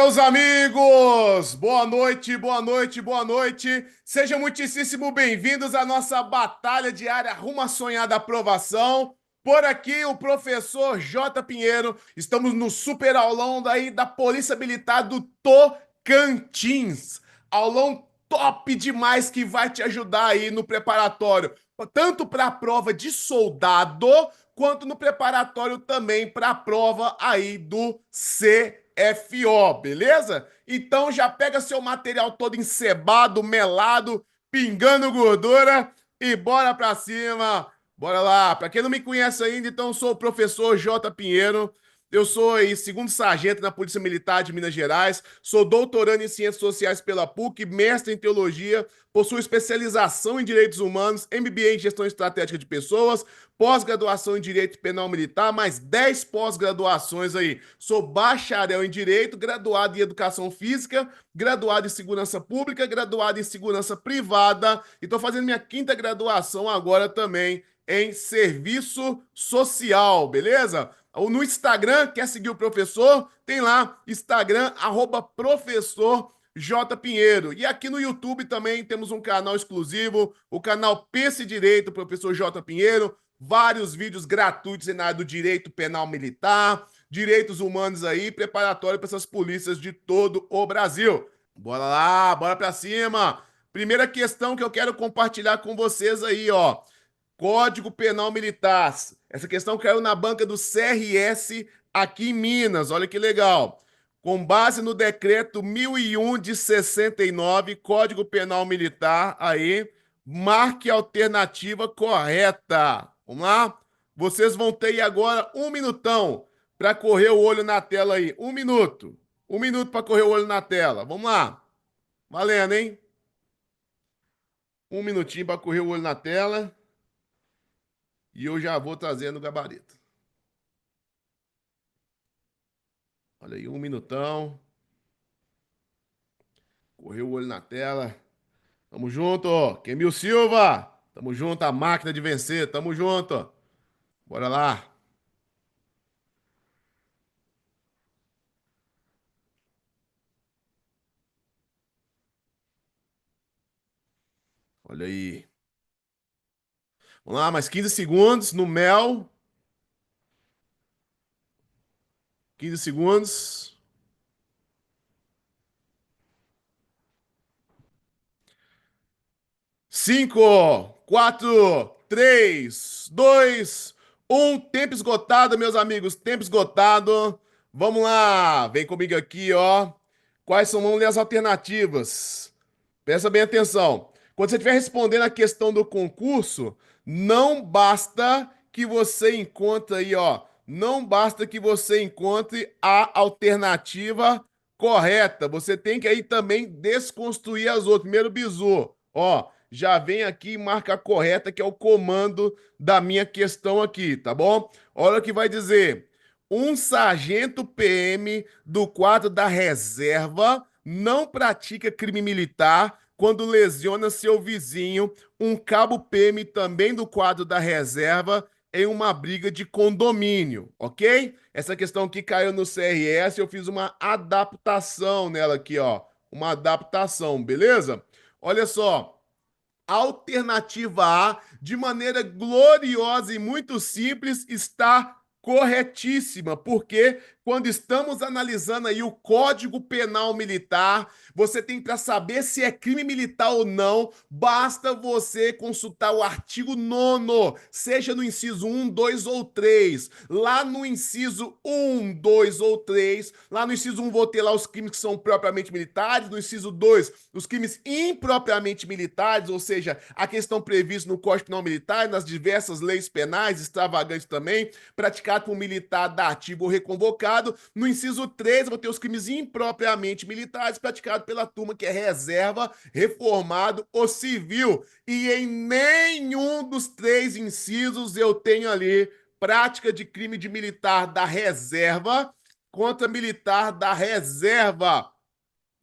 Meus amigos! Boa noite, boa noite, boa noite. Sejam muitíssimo bem-vindos à nossa batalha diária rumo à sonhada aprovação. Por aqui, o professor J. Pinheiro. Estamos no super aulão daí da Polícia Militar do Tocantins. Aulão top demais que vai te ajudar aí no preparatório, tanto para a prova de soldado, quanto no preparatório também para a prova aí do CFO, beleza? Então já pega seu material todo encebado, melado, pingando gordura e bora pra cima. Bora lá. Para quem não me conhece ainda, então eu sou o professor J. Pinheiro. Eu sou aí segundo sargento na Polícia Militar de Minas Gerais, sou doutorando em Ciências Sociais pela PUC, mestre em Teologia, possuo especialização em Direitos Humanos, MBA em Gestão Estratégica de Pessoas, pós-graduação em Direito Penal Militar, mais 10 pós-graduações aí. Sou bacharel em Direito, graduado em Educação Física, graduado em Segurança Pública, graduado em Segurança Privada e estou fazendo minha quinta graduação agora também em Serviço Social, beleza? No Instagram, quer seguir o professor? Tem lá, Instagram, @professor J. Pinheiro. E aqui no YouTube também temos um canal exclusivo, o canal Pense Direito, professor J. Pinheiro. Vários vídeos gratuitos na área do direito penal militar, direitos humanos aí, preparatório para essas polícias de todo o Brasil. Bora lá, bora pra cima. Primeira questão que eu quero compartilhar com vocês aí, ó. Código Penal Militar. Essa questão caiu na banca do CRS aqui em Minas. Olha que legal. Com base no decreto 1001 de 69, Código Penal Militar, aí, marque a alternativa correta. Vamos lá? Vocês vão ter aí agora um minutão para correr o olho na tela aí. Um minuto. Um minuto para correr o olho na tela. Vamos lá. Valendo, hein? Um minutinho para correr o olho na tela. E eu já vou trazendo o gabarito. Olha aí, um minutão. Correu o olho na tela. Tamo junto, Kemil Silva. Tamo junto, a máquina de vencer. Tamo junto. Bora lá. Olha aí. Vamos lá, mais 15 segundos no mel. 15 segundos. 5, 4, 3, 2, 1. Tempo esgotado, meus amigos. Tempo esgotado. Vamos lá. Vem comigo aqui, ó. Quais são, vamos ler as alternativas. Presta bem atenção. Quando você estiver respondendo a questão do concurso, não basta que você encontre aí, ó. Não basta que você encontre a alternativa correta. Você tem que aí também desconstruir as outras. Primeiro bizu, ó. Já vem aqui e marca a correta, que é o comando da minha questão aqui, tá bom? Olha o que vai dizer. Um sargento PM do quadro da reserva não pratica crime militar quando lesiona seu vizinho, um cabo PM também do quadro da reserva, em uma briga de condomínio, ok? Essa questão aqui caiu no CRS, eu fiz uma adaptação nela aqui, ó. Uma adaptação, beleza? Olha só. Alternativa A, de maneira gloriosa e muito simples, está corretíssima, porque quando estamos analisando aí o Código Penal Militar, você tem para saber se é crime militar ou não, basta você consultar o artigo 9º, seja no inciso 1, 2 ou 3. Lá no inciso 1, 2 ou 3, lá no inciso 1 vou ter lá os crimes que são propriamente militares, no inciso 2, os crimes impropriamente militares, ou seja, a questão prevista no Código Penal Militar e nas diversas leis penais, extravagantes também, praticado por um militar da ativa ou reconvocado. No inciso 3, vou ter os crimes impropriamente militares praticados pela turma que é reserva, reformado ou civil. E em nenhum dos três incisos eu tenho ali prática de crime de militar da reserva contra militar da reserva.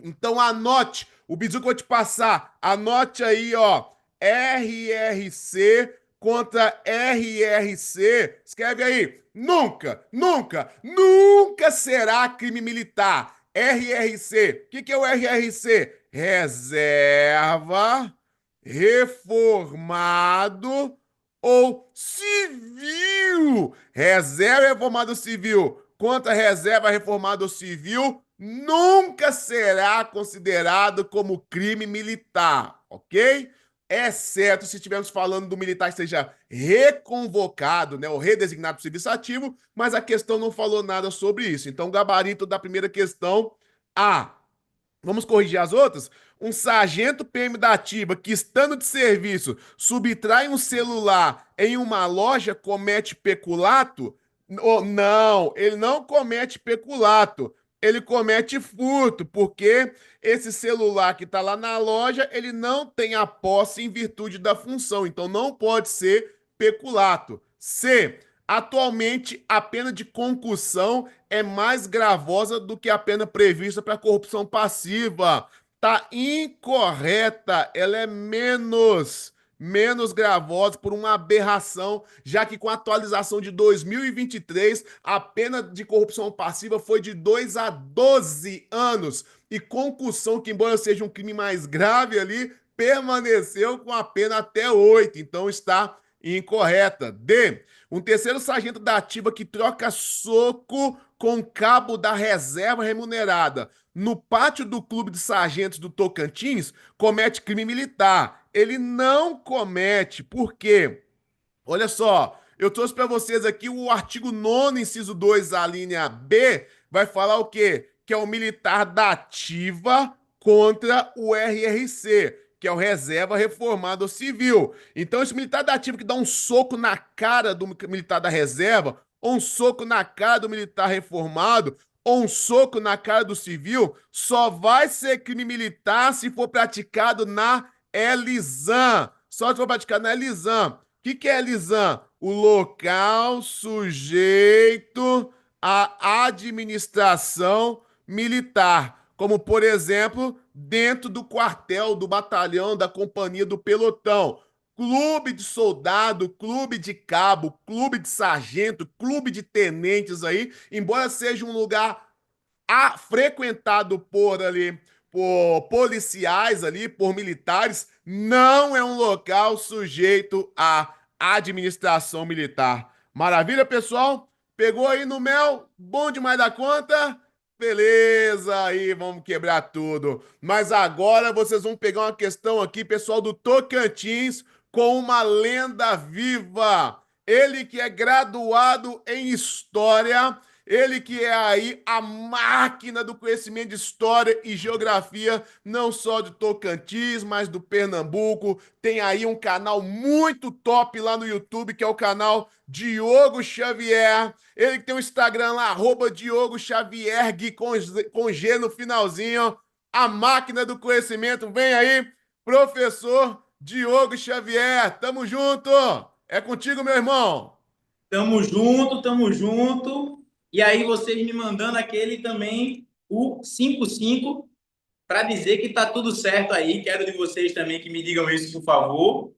Então anote, o bizu que eu vou te passar, anote aí, ó, RRC contra RRC, escreve aí, nunca, nunca, nunca será crime militar. RRC. O que é o RRC? Reserva Reformado ou Civil. Reserva Reformado Civil contra reserva reformado civil nunca será considerado como crime militar, ok? Exceto se estivermos falando do militar que seja reconvocado, né, ou redesignado para o serviço ativo, mas a questão não falou nada sobre isso. Então, o gabarito da primeira questão, A. Vamos corrigir as outras? Um sargento PM da ativa que, estando de serviço, subtrai um celular em uma loja, comete peculato? Não, ele não comete peculato. Ele comete furto, porque esse celular que está lá na loja, ele não tem a posse em virtude da função. Então, não pode ser peculato. C. Atualmente, a pena de concussão é mais gravosa do que a pena prevista para corrupção passiva. Tá incorreta, ela é menos gravosa por uma aberração, já que com a atualização de 2023, a pena de corrupção passiva foi de 2 a 12 anos. E concussão, que embora seja um crime mais grave ali, permaneceu com a pena até 8. Então está incorreta. D. Um terceiro sargento da ativa que troca soco com cabo da reserva remunerada no pátio do Clube de Sargentos do Tocantins comete crime militar. Ele não comete, por quê? Olha só, eu trouxe para vocês aqui o artigo 9º, inciso 2, a linha B, vai falar o quê? Que é o militar da ativa contra o RRC, que é o Reserva Reformado Civil. Então, esse militar da ativa que dá um soco na cara do militar da reserva, ou um soco na cara do militar reformado, ou um soco na cara do civil, só vai ser crime militar se for praticado na Elisan. Só se for praticado na Elisan. Que é Elisan? O local sujeito à administração militar, como, por exemplo, dentro do quartel, do batalhão, da companhia, do pelotão. Clube de soldado, clube de cabo, clube de sargento, clube de tenentes aí, embora seja um lugar frequentado por policiais ali, por militares, não é um local sujeito à administração militar. Maravilha, pessoal? Pegou aí no mel? Bom demais da conta? Beleza, aí vamos quebrar tudo. Mas agora vocês vão pegar uma questão aqui, pessoal do Tocantins, com uma lenda viva. Ele que é graduado em História, ele que é aí a máquina do conhecimento de história e geografia, não só de Tocantins, mas do Pernambuco. Tem aí um canal muito top lá no YouTube, que é o canal Diogo Xavier. Ele que tem um Instagram lá, Diogo Xavier, Gui, com G no finalzinho. A máquina do conhecimento. Vem aí, professor Diogo Xavier. Tamo junto. É contigo, meu irmão. Tamo junto, tamo junto. E aí, vocês me mandando aquele também, o 55, para dizer que tá tudo certo aí. Quero de vocês também que me digam isso, por favor.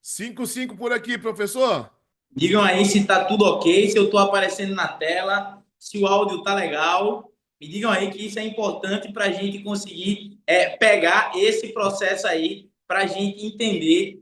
5-5 por aqui, professor. Digam aí se tá tudo ok, se eu tô aparecendo na tela, se o áudio tá legal. Me digam aí que isso é importante para a gente conseguir pegar esse processo aí, para a gente entender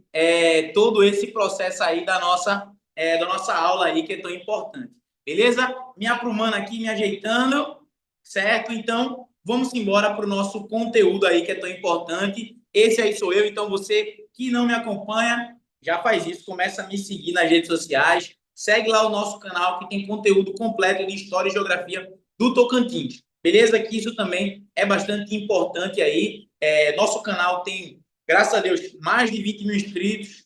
todo esse processo aí da nossa aula aí, que é tão importante. Beleza? Me aprumando aqui, me ajeitando, certo? Então, vamos embora para o nosso conteúdo aí, que é tão importante. Esse aí sou eu, então você que não me acompanha, já faz isso, começa a me seguir nas redes sociais, segue lá o nosso canal, que tem conteúdo completo de História e Geografia do Tocantins. Beleza? Que isso também é bastante importante aí. Nosso canal tem, graças a Deus, mais de 20 mil inscritos.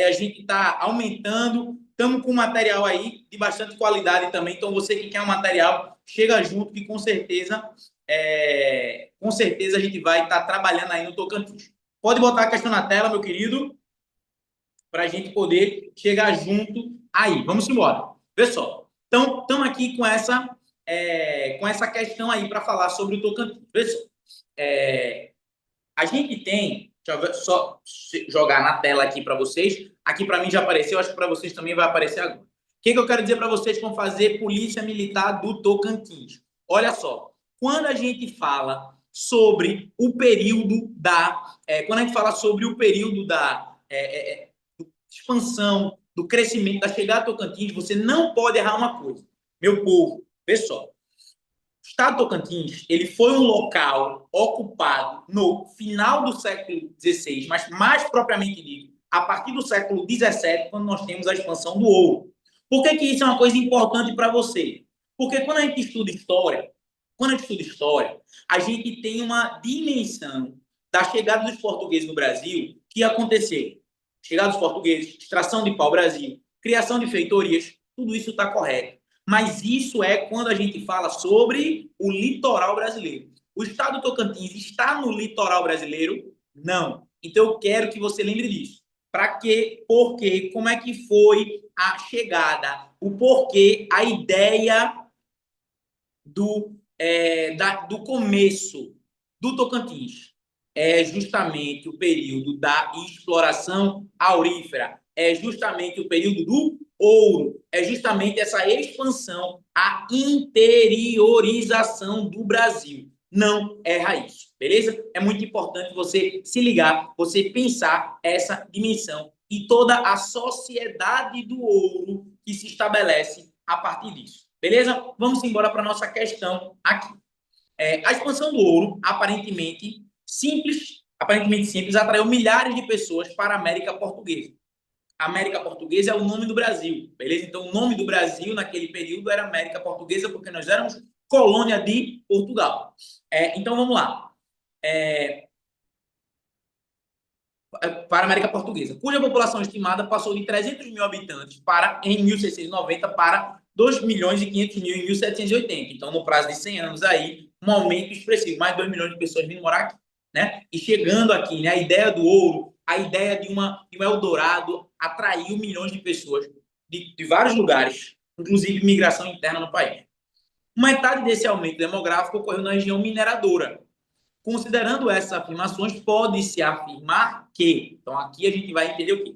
A gente está aumentando. Estamos com material aí de bastante qualidade também. Então, você que quer um material, chega junto que com certeza a gente vai estar trabalhando aí no Tocantins. Pode botar a questão na tela, meu querido, para a gente poder chegar junto aí. Vamos embora. Pessoal, então, estamos aqui com essa questão aí para falar sobre o Tocantins. Pessoal, a gente tem, deixa eu só jogar na tela aqui para vocês. Aqui para mim já apareceu, acho que para vocês também vai aparecer agora. O que eu quero dizer para vocês com fazer Polícia Militar do Tocantins? Olha só, quando a gente fala sobre o período da expansão, do crescimento, da chegada a Tocantins, você não pode errar uma coisa. Meu povo, pessoal, o estado de Tocantins, ele foi um local ocupado no final do século XVI, mas mais propriamente dito, a partir do século XVII, quando nós temos a expansão do ouro. Por que isso é uma coisa importante para você? Porque quando a gente estuda história, a gente tem uma dimensão da chegada dos portugueses no Brasil que aconteceu. Chegada dos portugueses, extração de pau-brasil, criação de feitorias, tudo isso está correto. Mas isso é quando a gente fala sobre o litoral brasileiro. O estado do Tocantins está no litoral brasileiro? Não. Então, eu quero que você lembre disso. Para quê? Por quê? Como é que foi a chegada? O porquê, a ideia do começo do Tocantins. É justamente o período da exploração aurífera, é justamente o período do ouro, é justamente essa expansão, a interiorização do Brasil. Não erra isso, beleza? É muito importante você se ligar, você pensar essa dimensão e toda a sociedade do ouro que se estabelece a partir disso. Beleza? Vamos embora para a nossa questão aqui. A expansão do ouro, aparentemente simples, atraiu milhares de pessoas para a América Portuguesa. A América Portuguesa é o nome do Brasil, beleza? Então, o nome do Brasil naquele período era América Portuguesa, porque nós éramos colônia de Portugal. Então, vamos lá. Para a América Portuguesa, cuja população estimada passou de 300 mil habitantes em 1690 para 2 milhões e 500 mil em 1780. Então, no prazo de 100 anos aí, um aumento expressivo, mais de 2 milhões de pessoas vindo morar aqui, né? E chegando aqui, né, a ideia do ouro, a ideia de um Eldorado atraiu milhões de pessoas de vários lugares, inclusive migração interna no país. Metade desse aumento demográfico ocorreu na região mineradora. Considerando essas afirmações, pode-se afirmar que, então aqui a gente vai entender o quê?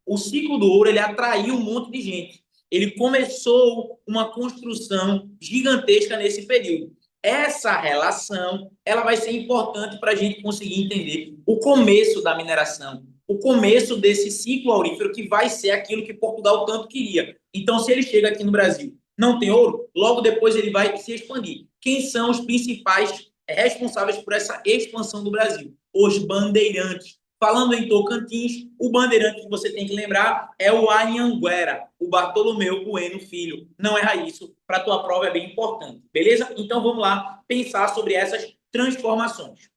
O ciclo do ouro, ele atraiu um monte de gente. Ele começou uma construção gigantesca nesse período. Essa relação, ela vai ser importante para a gente conseguir entender o começo da mineração, o começo desse ciclo aurífero que vai ser aquilo que Portugal tanto queria. Então, se ele chega aqui no Brasil, não tem ouro, logo depois ele vai se expandir. Quem são os principais responsáveis por essa expansão do Brasil? Os bandeirantes. Falando em Tocantins, o bandeirante que você tem que lembrar é o Anhanguera, o Bartolomeu Bueno Filho. Não erra isso, para a tua prova é bem importante, beleza? Então vamos lá pensar sobre essas transformações.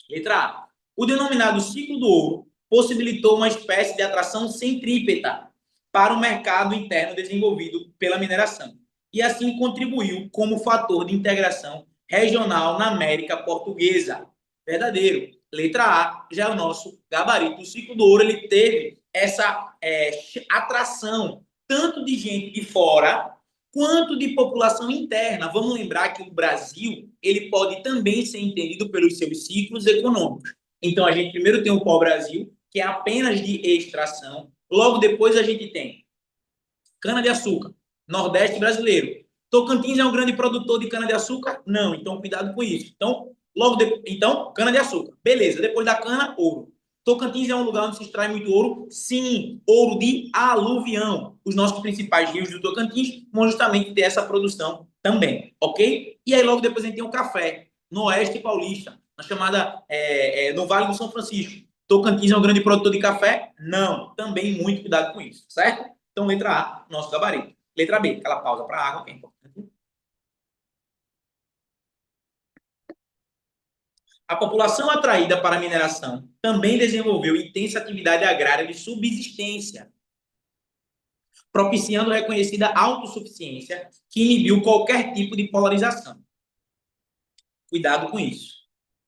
Letra A. O denominado ciclo do ouro possibilitou uma espécie de atração centrípeta para o mercado interno desenvolvido pela mineração e assim contribuiu como fator de integração regional na América Portuguesa. Verdadeiro. Letra A já é o nosso gabarito. O ciclo do ouro, ele teve essa atração tanto de gente de fora quanto de população interna. Vamos lembrar que o Brasil, ele pode também ser entendido pelos seus ciclos econômicos. Então, a gente primeiro tem o pau-brasil, que é apenas de extração. Logo depois, a gente tem cana-de-açúcar, Nordeste brasileiro. Tocantins é um grande produtor de cana-de-açúcar? Não, então cuidado com isso. Então, cana-de-açúcar. Beleza, depois da cana, ouro. Tocantins é um lugar onde se extrai muito ouro? Sim, ouro de aluvião. Os nossos principais rios do Tocantins vão justamente ter essa produção também, ok? E aí logo depois a gente tem o café, no Oeste Paulista, na chamada, no Vale do São Francisco. Tocantins é um grande produtor de café? Não, também muito cuidado com isso, certo? Então, letra A, nosso gabarito. Letra B, aquela pausa para a água, que é importante. A população atraída para a mineração também desenvolveu intensa atividade agrária de subsistência, propiciando a reconhecida autossuficiência que inibiu qualquer tipo de polarização. Cuidado com isso.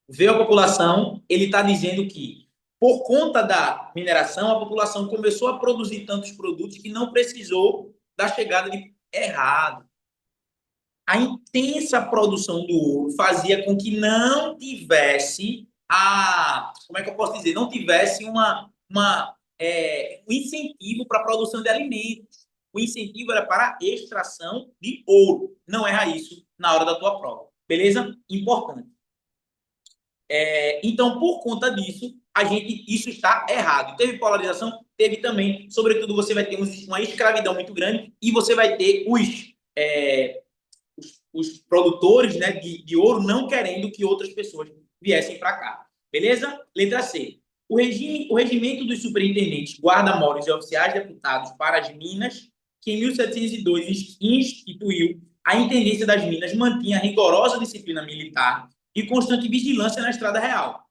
Veio a população, ele está dizendo que, por conta da mineração, a população começou a produzir tantos produtos que não precisou da chegada de errado. A intensa produção do ouro fazia com que não tivesse como é que eu posso dizer? Não tivesse um incentivo para a produção de alimentos. O incentivo era para a extração de ouro. Não erra isso na hora da tua prova. Beleza? Importante. Então, por conta disso, isso está errado. Teve polarização? Teve também. Sobretudo, você vai ter uma escravidão muito grande e você vai ter os produtores, né, de ouro não querendo que outras pessoas viessem para cá. Beleza? Letra C. O regimento dos superintendentes, guarda-mores e oficiais deputados para as minas, que em 1702 instituiu a intendência das minas, mantinha rigorosa disciplina militar e constante vigilância na Estrada Real,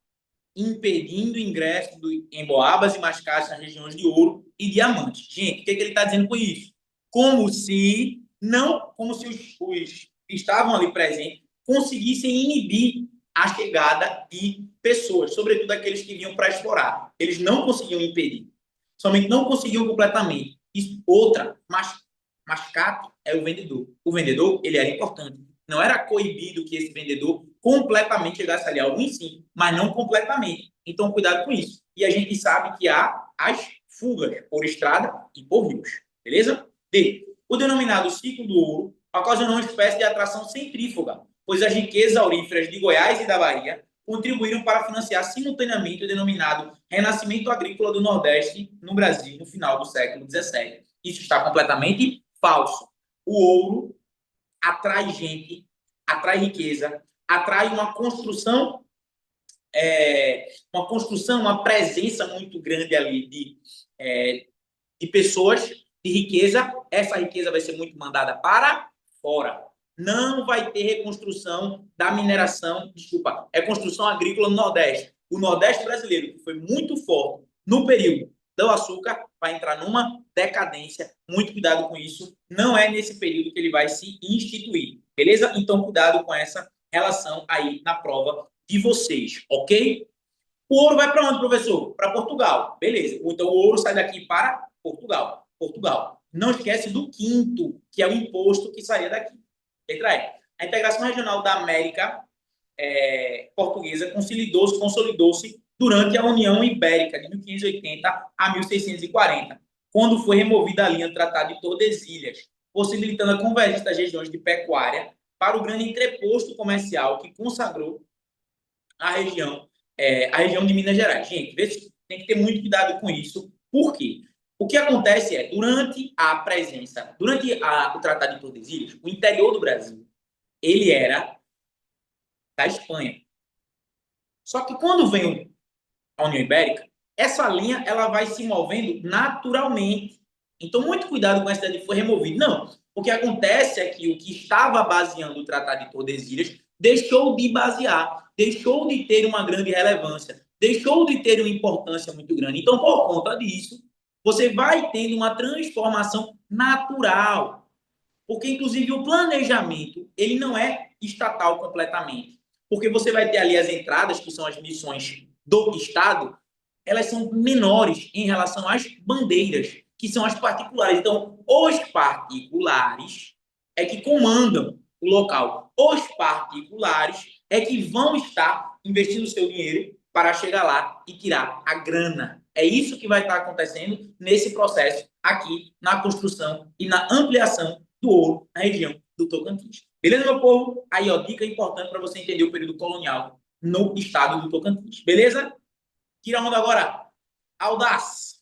impedindo o ingresso de emboabas e mascates nas regiões de ouro e diamantes. Gente, o que ele está dizendo com isso? Como se os que estavam ali presentes conseguissem inibir a chegada de pessoas, sobretudo aqueles que vinham para explorar. Eles não conseguiam impedir. Somente não conseguiam completamente. Mascate é o vendedor. O vendedor, ele era importante. Não era coibido que esse vendedor completamente chegasse ali. Alguns sim, mas não completamente. Então, cuidado com isso. E a gente sabe que há as fugas por estrada e por rios. Beleza? D. O denominado ciclo do ouro ocasionou uma espécie de atração centrífuga, pois as riquezas auríferas de Goiás e da Bahia contribuíram para financiar simultaneamente o denominado renascimento agrícola do Nordeste no Brasil no final do século XVII. Isso está completamente falso. O ouro atrai gente, atrai riqueza, atrai uma construção, uma presença muito grande ali de pessoas, de riqueza. Essa riqueza vai ser muito mandada para fora. Não vai ter reconstrução da mineração, é construção agrícola no Nordeste. O Nordeste brasileiro, que foi muito forte no período do açúcar, vai entrar numa decadência. Muito cuidado com isso. Não é nesse período que ele vai se instituir. Beleza? Então, cuidado com essa relação aí na prova de vocês, ok? O ouro vai para onde, professor? Para Portugal. Beleza. Então, o ouro sai daqui para Portugal. Não esquece do quinto, que é o imposto que saía daqui. Letra E. A integração regional da América portuguesa consolidou-se durante a União Ibérica, de 1580 a 1640, quando foi removida a linha do Tratado de Tordesilhas, possibilitando a convergência das regiões de pecuária para o grande entreposto comercial que consagrou a região de Minas Gerais. Gente, tem que ter muito cuidado com isso. Por quê? O que acontece é, durante o Tratado de Tordesilhas, o interior do Brasil, ele era da Espanha. Só que quando vem a União Ibérica, essa linha ela vai se movendo naturalmente. Então, muito cuidado com essa ideia de foi removido. Não. O que acontece é que o que estava baseando o Tratado de Tordesilhas deixou de basear, deixou de ter uma grande relevância, deixou de ter uma importância muito grande. Então, por conta disso, você vai tendo uma transformação natural. Porque, inclusive, o planejamento, ele não é estatal completamente. Porque você vai ter ali as entradas, que são as missões do Estado, elas são menores em relação às bandeiras, que são as particulares. Então, os particulares é que comandam o local. Os particulares é que vão estar investindo seu dinheiro para chegar lá e tirar a grana. É isso que vai estar acontecendo nesse processo aqui na construção e na ampliação do ouro na região do Tocantins. Beleza, meu povo? Aí, ó, dica importante para você entender o período colonial no estado do Tocantins. Beleza? Tira a onda agora. Audaz.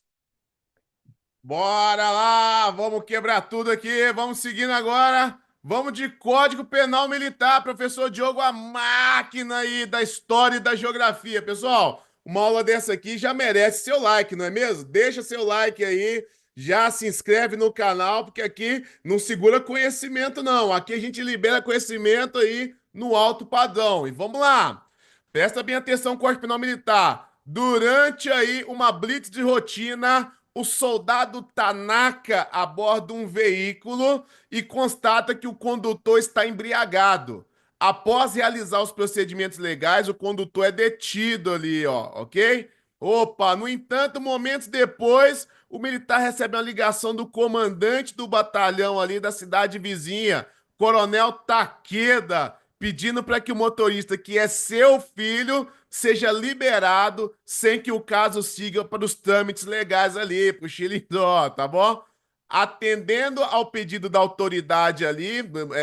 Bora lá, vamos quebrar tudo aqui, vamos seguindo agora. Vamos de Código Penal Militar, professor Diogo, a máquina aí da história e da geografia. Pessoal, uma aula dessa aqui já merece seu like, não é mesmo? Deixa seu like aí, já se inscreve no canal, porque aqui não segura conhecimento, não. Aqui a gente libera conhecimento aí no alto padrão. E vamos lá. Presta bem atenção, Código Penal Militar. Durante aí uma blitz de rotina, o soldado Tanaka aborda um veículo e constata que o condutor está embriagado. Após realizar os procedimentos legais, o condutor é detido ali, ó, ok? Opa, no entanto, momentos depois, o militar recebe uma ligação do comandante do batalhão ali da cidade vizinha, Coronel Takeda, pedindo para que o motorista, que é seu filho, seja liberado sem que o caso siga para os trâmites legais ali, para o Xilindó, tá bom? Atendendo ao pedido da autoridade ali,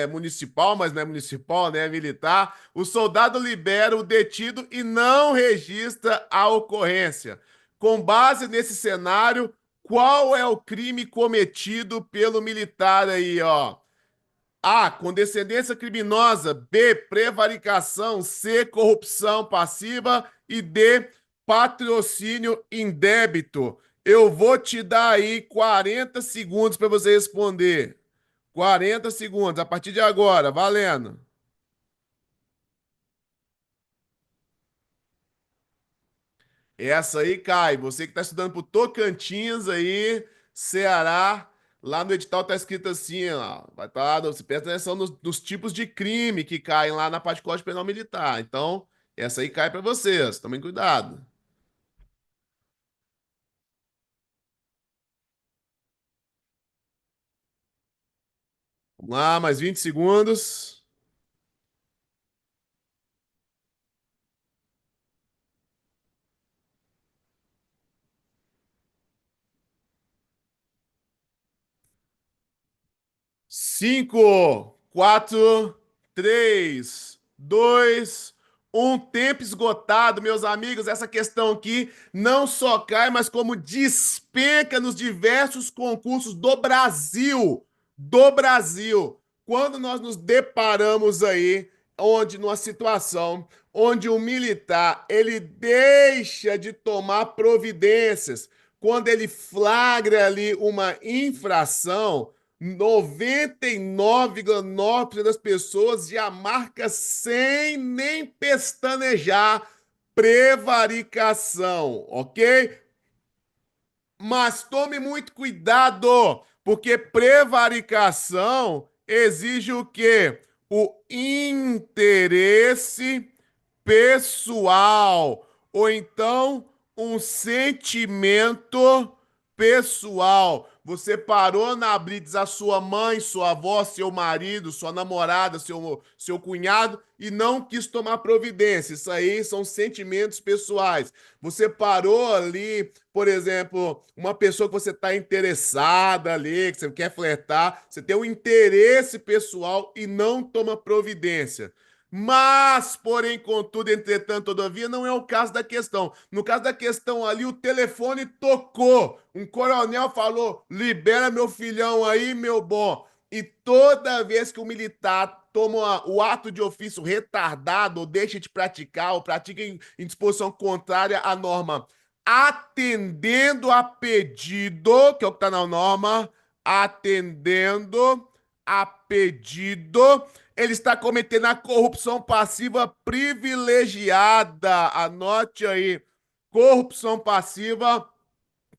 municipal, mas não é municipal, né? É militar, o soldado libera o detido e não registra a ocorrência. Com base nesse cenário, qual é o crime cometido pelo militar aí, ó? A. Condescendência criminosa. B. Prevaricação. C. Corrupção passiva. E D. Patrocínio indébito. Eu vou te dar aí 40 segundos para você responder. 40 segundos, a partir de agora, valendo. Essa aí cai. Você que está estudando pro Tocantins aí, Ceará, lá no edital tá escrito assim, ó. Vai estar, você presta atenção nos tipos de crime que caem lá na parte do Código Penal Militar. Então, essa aí cai para vocês. Tomem cuidado. Vamos lá, mais 20 segundos. 5, 4, 3, 2, 1. Tempo esgotado, meus amigos. Essa questão aqui não só cai, mas como despenca nos diversos concursos do Brasil. Do Brasil. Quando nós nos deparamos aí, onde numa situação onde o militar ele deixa de tomar providências, quando ele flagra ali uma infração, 99,9% das pessoas já marca sem nem pestanejar prevaricação, ok? Mas tome muito cuidado, porque prevaricação exige o quê? O interesse pessoal, ou então um sentimento pessoal. Você parou na blitz a sua mãe, sua avó, seu marido, sua namorada, seu cunhado e não quis tomar providência. Isso aí são sentimentos pessoais. Você parou ali, por exemplo, uma pessoa que você está interessada ali, que você quer flertar, você tem um interesse pessoal e não toma providência. Mas, porém, contudo, entretanto, todavia, não é o caso da questão. No caso da questão ali, o telefone tocou. Um coronel falou: libera meu filhão aí, meu bom. E toda vez que o militar toma o ato de ofício retardado, ou deixa de praticar, ou pratica em disposição contrária à norma, atendendo a pedido, que é o que está na norma, atendendo a pedido, ele está cometendo a corrupção passiva privilegiada. Anote aí. Corrupção passiva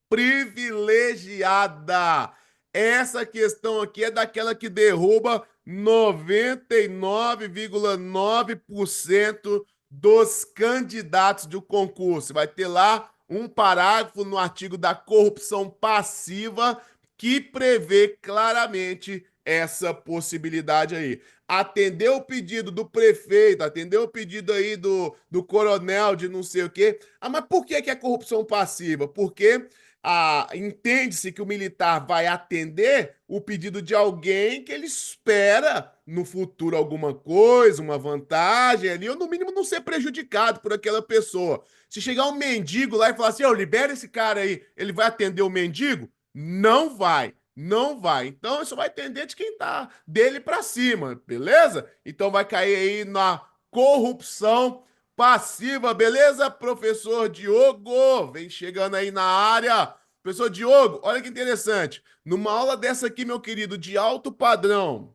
privilegiada. Essa questão aqui é daquela que derruba 99,9% dos candidatos do concurso. Vai ter lá um parágrafo no artigo da corrupção passiva que prevê claramente essa possibilidade aí. Atendeu o pedido do prefeito, atendeu o pedido aí do coronel de não sei o quê. Ah, mas por que é corrupção passiva? Porque entende-se que o militar vai atender o pedido de alguém que ele espera no futuro alguma coisa, uma vantagem ali, ou no mínimo não ser prejudicado por aquela pessoa. Se chegar um mendigo lá e falar assim, ó, libera esse cara aí, ele vai atender o mendigo? Não vai. Não vai. Então, isso vai atender de quem tá dele para cima, beleza? Então, vai cair aí na corrupção passiva, beleza, professor Diogo? Vem chegando aí na área. Professor Diogo, olha que interessante. Numa aula dessa aqui, meu querido, de alto padrão,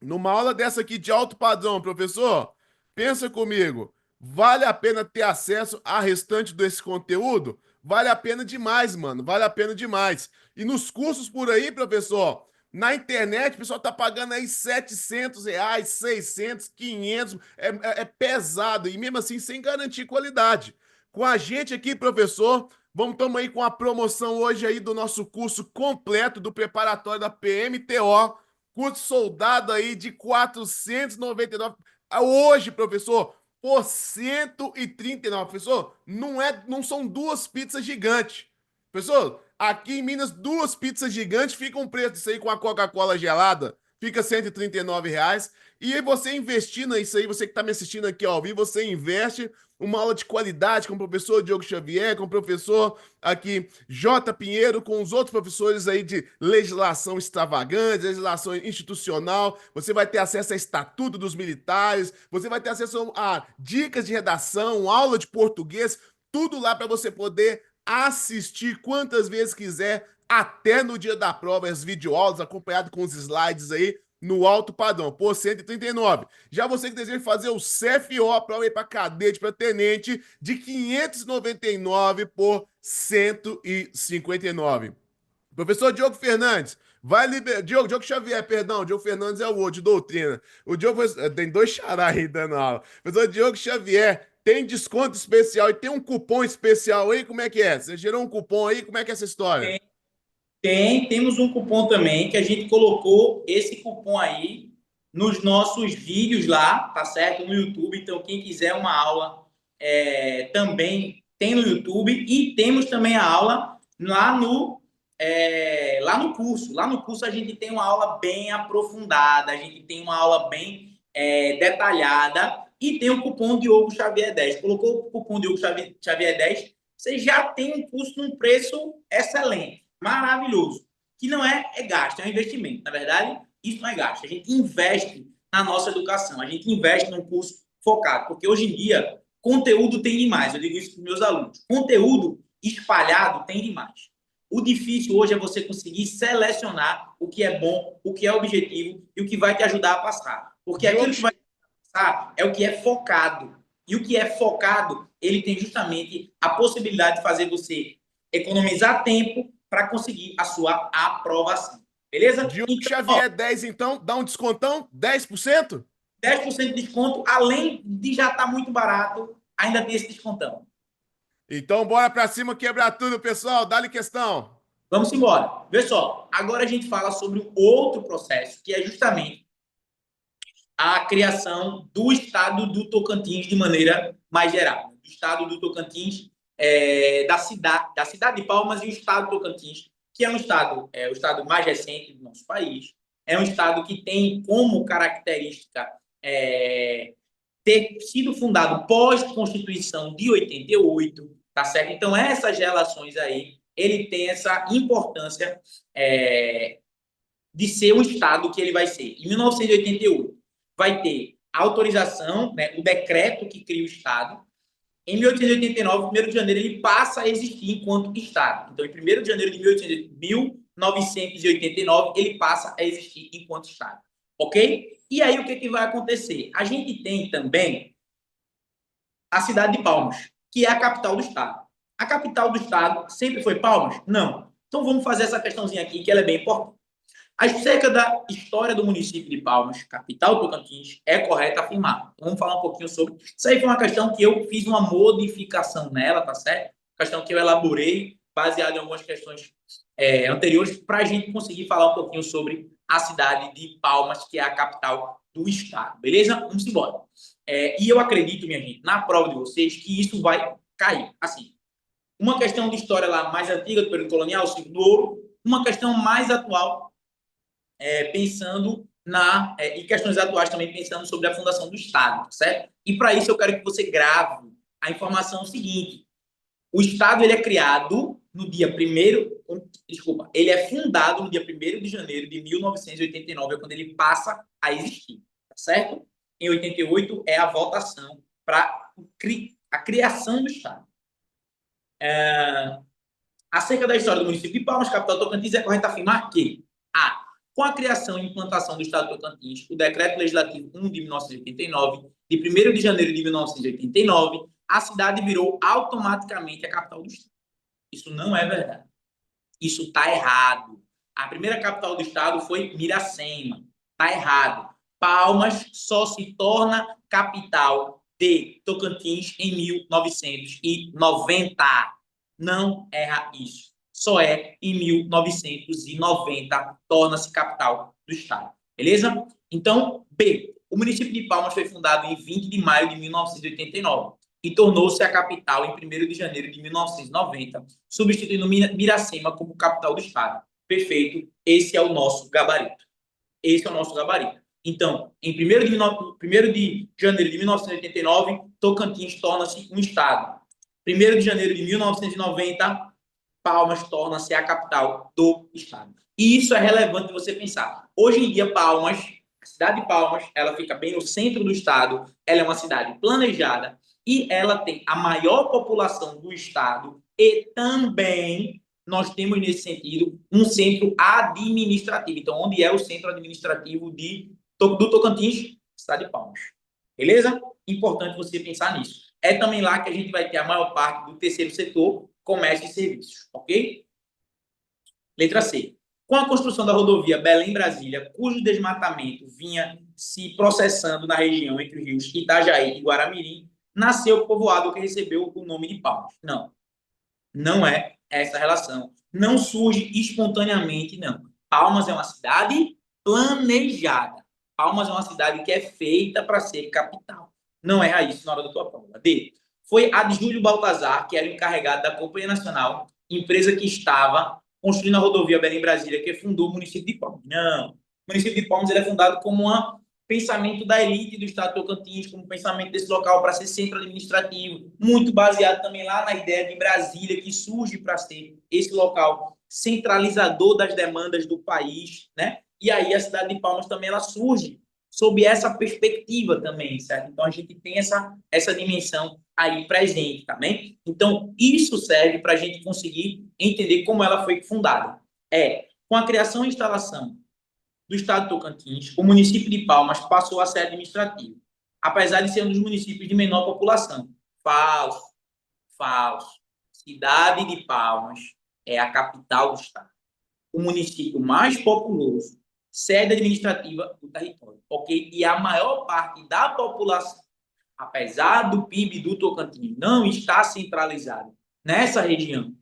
numa aula dessa aqui de alto padrão, professor, pensa comigo, vale a pena ter acesso a restante desse conteúdo? Vale a pena demais, mano, vale a pena demais. E nos cursos por aí, professor, na internet, o pessoal tá pagando aí R$ 700, 600, 500, é pesado, e mesmo assim sem garantir qualidade. Com a gente aqui, professor, estamos aí com a promoção hoje aí do nosso curso completo do preparatório da PMTO, curso soldado aí de 499. Hoje, professor, por 139. Professor, não são duas pizzas gigantes. Professor, Aqui em Minas, 2 pizzas gigantes fica um preço disso aí com a Coca-Cola gelada. Fica R$ 139. E aí você investindo isso aí, você que está me assistindo aqui ao vivo, você investe uma aula de qualidade com o professor Diogo Xavier, com o professor aqui J. Pinheiro, com os outros professores aí de legislação extravagante, legislação institucional. Você vai ter acesso a estatuto dos militares, você vai ter acesso a dicas de redação, aula de português, tudo lá para você poder assistir quantas vezes quiser, até no dia da prova, as videoaulas, acompanhado com os slides aí, no alto padrão, por 139. Já você que deseja fazer o CFO, a prova aí para cadete, para tenente, de 599 por 159. Professor Diogo Fernandes, vai liberar. Diogo Xavier, perdão, Diogo Fernandes é o outro, de doutrina. O Diogo tem dois xará aí dando aula. Professor Diogo Xavier, tem desconto especial e tem um cupom especial aí? Como é que é? Você gerou um cupom aí? Como é que é essa história? Temos um cupom também que a gente colocou esse cupom aí nos nossos vídeos lá, tá certo? No YouTube. Então, quem quiser uma aula também tem no YouTube e temos também a aula lá no curso. Lá no curso a gente tem uma aula bem aprofundada, a gente tem uma aula bem detalhada e tem o cupom Diogo Xavier 10. Colocou o cupom Diogo Xavier 10, você já tem um curso num preço excelente, maravilhoso, que não é gasto, é um investimento. Na verdade, isso não é gasto. A gente investe na nossa educação, a gente investe num curso focado, porque hoje em dia conteúdo tem demais. Eu digo isso para os meus alunos. Conteúdo espalhado tem demais. O difícil hoje é você conseguir selecionar o que é bom, o que é objetivo e o que vai te ajudar a passar. Porque aquilo que vai te passar é o que é focado. E o que é focado, ele tem justamente a possibilidade de fazer você economizar tempo para conseguir a sua aprovação. Beleza? Diogo Então, Xavier 10, então, dá um descontão? 10%? 10% de desconto, além de já estar muito barato, ainda tem esse descontão. Então, bora pra cima quebrar tudo, pessoal. Dá-lhe questão. Vamos embora. Vê só, agora a gente fala sobre um outro processo, que é justamente a criação do estado do Tocantins de maneira mais geral. O estado do Tocantins, da cidade de Palmas e o estado do Tocantins, que é o estado mais recente do nosso país. É um estado que tem como característica ter sido fundado pós-Constituição de 88, tá certo? Então, essas relações aí, ele tem essa importância de ser o Estado que ele vai ser. Em 1988, vai ter a autorização, né, o decreto que cria o Estado. Em 1889, 1º de janeiro, ele passa a existir enquanto Estado. Então, em 1º de janeiro de 1989, ele passa a existir enquanto Estado. Ok? E aí, o que vai acontecer? A gente tem também a cidade de Palmas, que é a capital do Estado. A capital do Estado sempre foi Palmas? Não. Então, vamos fazer essa questãozinha aqui, que ela é bem importante. Acerca da história do município de Palmas, capital do Tocantins, é correto afirmar. Vamos falar um pouquinho sobre. Isso aí foi uma questão que eu fiz uma modificação nela, tá certo? Questão que eu elaborei, baseada em algumas questões anteriores, para a gente conseguir falar um pouquinho sobre a cidade de Palmas, que é a capital do estado. Beleza? Vamos embora. E eu acredito, minha gente, na prova de vocês, que isso vai cair. Assim, uma questão de história lá mais antiga do período colonial, o ciclo do ouro, uma questão mais atual, pensando e questões atuais também pensando sobre a fundação do Estado, certo? E para isso eu quero que você grave a informação seguinte: o Estado ele é criado no dia 1º, desculpa, ele é fundado no dia 1º de janeiro de 1989, é quando ele passa a existir, tá certo? Em 88 é a votação para a criação do Estado. Acerca da história do município de Palmas, capital do Tocantins, é correto afirmar que com a criação e implantação do Estado do Tocantins, o Decreto Legislativo 1 de 1989, de 1º de janeiro de 1989, a cidade virou automaticamente a capital do Estado. Isso não é verdade. Isso está errado. A primeira capital do Estado foi Miracema. Está errado. Palmas só se torna capital de Tocantins em 1990. Não erra isso. Só em 1990 torna-se capital do Estado. Beleza? Então, B. O município de Palmas foi fundado em 20 de maio de 1989. e tornou-se a capital em 1º de janeiro de 1990, substituindo Miracema como capital do estado. Perfeito, esse é o nosso gabarito. Esse é o nosso gabarito. Então, em 1º de janeiro de 1989, Tocantins torna-se um estado. 1º de janeiro de 1990, Palmas torna-se a capital do estado. E isso é relevante você pensar. Hoje em dia, Palmas, a cidade de Palmas, ela fica bem no centro do estado, ela é uma cidade planejada e ela tem a maior população do estado e também nós temos, nesse sentido, um centro administrativo. Então, onde é o centro administrativo do Tocantins? Cidade de Palmas. Beleza? Importante você pensar nisso. É também lá que a gente vai ter a maior parte do terceiro setor, comércio e serviços, ok? Letra C. Com a construção da rodovia Belém-Brasília, cujo desmatamento vinha se processando na região entre os rios Itajaí e Guaramirim, nasceu o povoado que recebeu o nome de Palmas. Não, não é essa relação. Não surge espontaneamente, não. Palmas é uma cidade planejada. Palmas é uma cidade que é feita para ser capital. Não erra isso na hora da tua prova. D. Foi a de Júlio Baltazar, que era o encarregado da Companhia Nacional, empresa que estava construindo a rodovia Belém-Brasília, que fundou o município de Palmas. Não. O município de Palmas ele é fundado como um pensamento da elite do estado de Tocantins, como pensamento desse local para ser centro administrativo, muito baseado também lá na ideia de Brasília, que surge para ser esse local centralizador das demandas do país, né? E aí a cidade de Palmas também ela surge sob essa perspectiva também, certo? Então a gente tem essa dimensão aí presente também. Então isso serve para a gente conseguir entender como ela foi fundada. Com a criação e instalação do estado de Tocantins, o município de Palmas passou a ser administrativo, apesar de ser um dos municípios de menor população. Falso, falso. Cidade de Palmas é a capital do estado. O município mais populoso, sede administrativa do território, ok? E a maior parte da população, apesar do PIB do Tocantins não estar centralizado nessa região,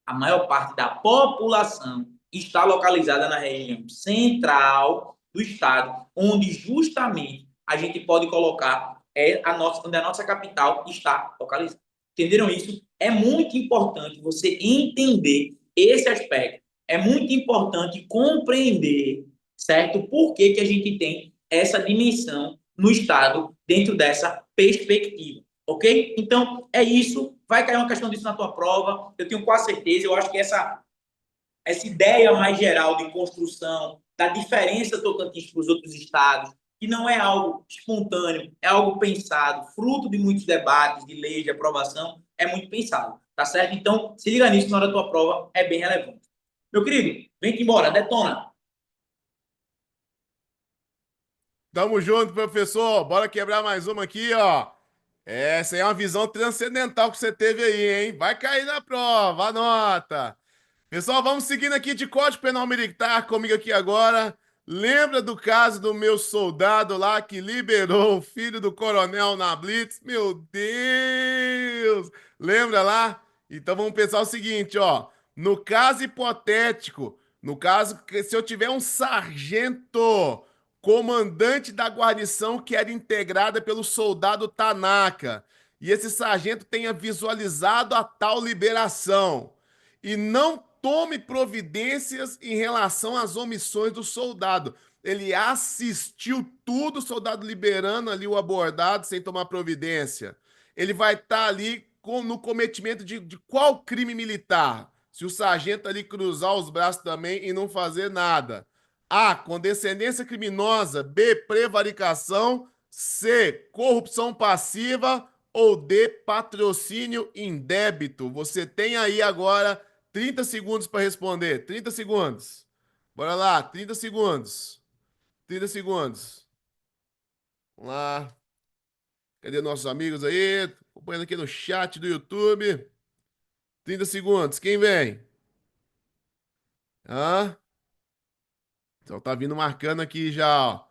a maior parte da população está localizada na região central do estado, onde justamente a gente pode colocar onde a nossa capital está localizada. Entenderam isso? É muito importante você entender esse aspecto. É muito importante compreender, certo? Por que a gente tem essa dimensão no estado dentro dessa perspectiva, ok? Então, é isso. Vai cair uma questão disso na tua prova, eu tenho quase certeza. Eu acho que essa ideia mais geral de construção da diferença Tocantins para os outros estados, que não é algo espontâneo, é algo pensado, fruto de muitos debates, de leis, de aprovação, é muito pensado, tá certo? Então, se liga nisso na hora da tua prova, é bem relevante. Meu querido, vem embora, detona. Tamo junto, professor. Bora quebrar mais uma aqui, ó. Essa aí é uma visão transcendental que você teve aí, hein? Vai cair na prova, anota. Pessoal, vamos seguindo aqui de Código Penal Militar comigo aqui agora. Lembra do caso do meu soldado lá que liberou o filho do coronel na Blitz? Meu Deus! Lembra lá? Então vamos pensar o seguinte, ó. No caso hipotético, no caso que se eu tiver um sargento comandante da guarnição que era integrada pelo soldado Tanaka, e esse sargento tenha visualizado a tal liberação e não tome providências em relação às omissões do soldado. Ele assistiu tudo, o soldado liberando ali o abordado sem tomar providência. Ele vai estar ali no cometimento de qual crime militar? Se o sargento ali cruzar os braços também e não fazer nada. A. Condescendência criminosa. B. Prevaricação. C. Corrupção passiva. Ou D. Patrocínio indébito. Você tem aí agora 30 segundos para responder. 30 segundos. Bora lá, 30 segundos. 30 segundos. Vamos lá. Cadê nossos amigos aí? Acompanhando aqui no chat do YouTube. 30 segundos. Quem vem? Hã? Então tá vindo marcando aqui já, ó.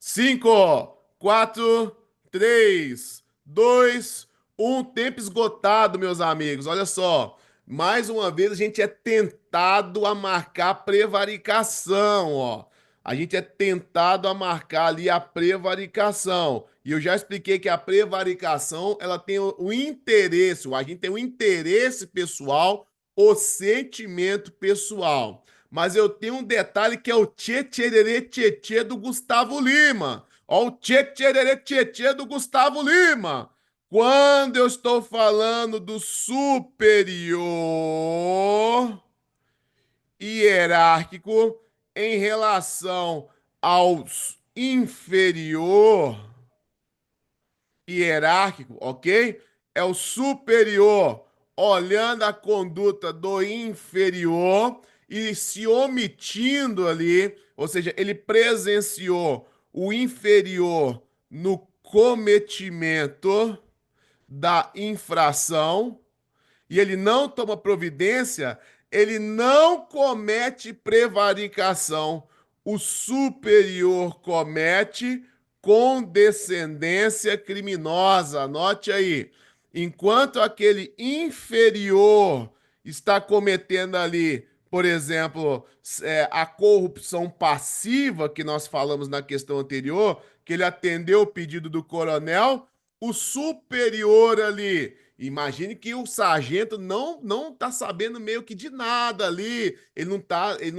5, 4, 3, 2, 1. Tempo esgotado, meus amigos. Olha só. Mais uma vez a gente é tentado a marcar prevaricação, ó. A gente é tentado a marcar ali a prevaricação. E eu já expliquei que a prevaricação, ela tem o interesse, o agente tem o interesse pessoal, o sentimento pessoal. Mas eu tenho um detalhe que é o tchê-tchê-tchê tchê do Gustavo Lima. Ó, o tchê-tchê-tchê tchê do Gustavo Lima. Quando eu estou falando do superior hierárquico em relação aos inferior hierárquico, ok? É o superior olhando a conduta do inferior e se omitindo ali, ou seja, ele presenciou o inferior no cometimento da infração e ele não toma providência, ele não comete prevaricação. O superior comete condescendência criminosa. Anote aí. Enquanto aquele inferior está cometendo ali, por exemplo, a corrupção passiva que nós falamos na questão anterior, que ele atendeu o pedido do coronel, o superior ali. Imagine que o sargento não tá sabendo meio que de nada ali. Ele não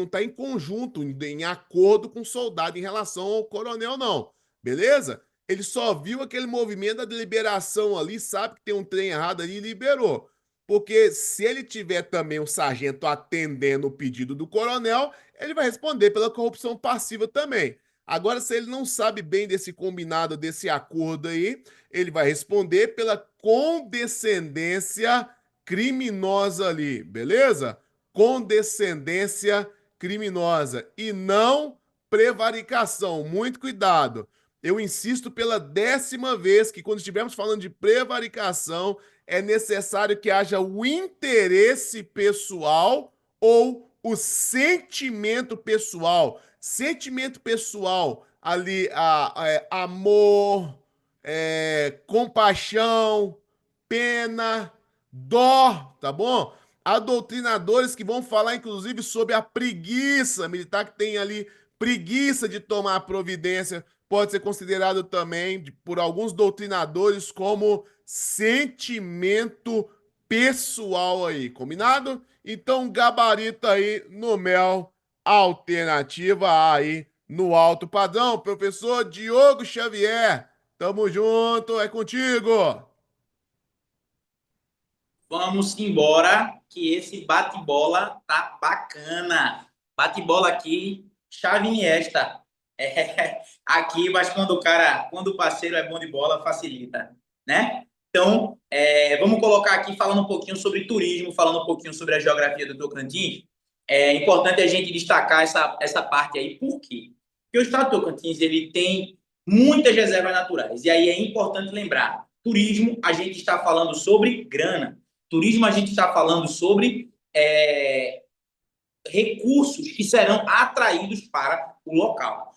tá em conjunto, em acordo com o soldado em relação ao coronel, não. Beleza? Ele só viu aquele movimento da deliberação ali, sabe que tem um trem errado ali e liberou. Porque se ele tiver também o sargento atendendo o pedido do coronel, ele vai responder pela corrupção passiva também. Agora, se ele não sabe bem desse combinado, desse acordo aí, ele vai responder pela condescendência criminosa ali, beleza? Condescendência criminosa e não prevaricação. Muito cuidado. Eu insisto pela 10ª vez que quando estivermos falando de prevaricação, é necessário que haja o interesse pessoal ou o sentimento pessoal. Sentimento pessoal ali, amor, compaixão, pena, dó, tá bom? Há doutrinadores que vão falar, inclusive, sobre a preguiça militar, que tem ali preguiça de tomar providência, pode ser considerado também, por alguns doutrinadores, como sentimento pessoal aí, combinado? Então, gabarito aí no mel, alternativa A aí no alto padrão. Professor Diogo Xavier, tamo junto, é contigo. Vamos embora, que esse bate-bola tá bacana. Bate-bola aqui, chave Iniesta. Aqui, mas quando o parceiro é bom de bola, facilita, né? Então, vamos colocar aqui falando um pouquinho sobre turismo, falando um pouquinho sobre a geografia do Tocantins. É importante a gente destacar essa parte aí. Por quê? Porque o estado do Tocantins ele tem muitas reservas naturais. E aí é importante lembrar, turismo, a gente está falando sobre grana. Turismo, a gente está falando sobre recursos que serão atraídos para o local.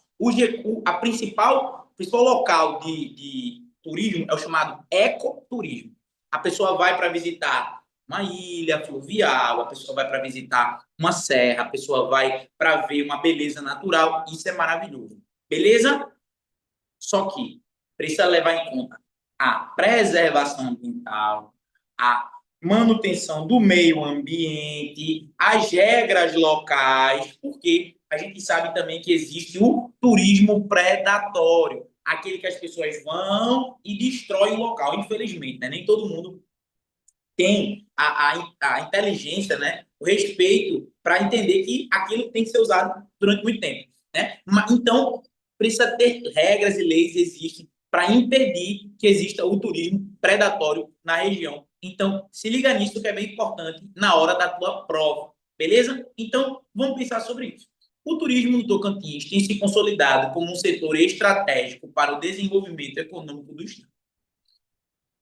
A principal local de turismo é o chamado ecoturismo. A pessoa vai para visitar uma ilha fluvial, a pessoa vai para visitar uma serra, a pessoa vai para ver uma beleza natural. Isso é maravilhoso. Beleza? Só que precisa levar em conta a preservação ambiental, a manutenção do meio ambiente, as regras locais, porque a gente sabe também que existe o turismo predatório, aquele que as pessoas vão e destroem o local. Infelizmente, né? Nem todo mundo tem a inteligência, né? O respeito para entender que aquilo tem que ser usado durante muito tempo. Né? Então, precisa ter regras e leis existem para impedir que exista o turismo predatório na região. Então, se liga nisso que é bem importante na hora da tua prova, beleza? Então, vamos pensar sobre isso. O turismo no Tocantins tem se consolidado como um setor estratégico para o desenvolvimento econômico do estado.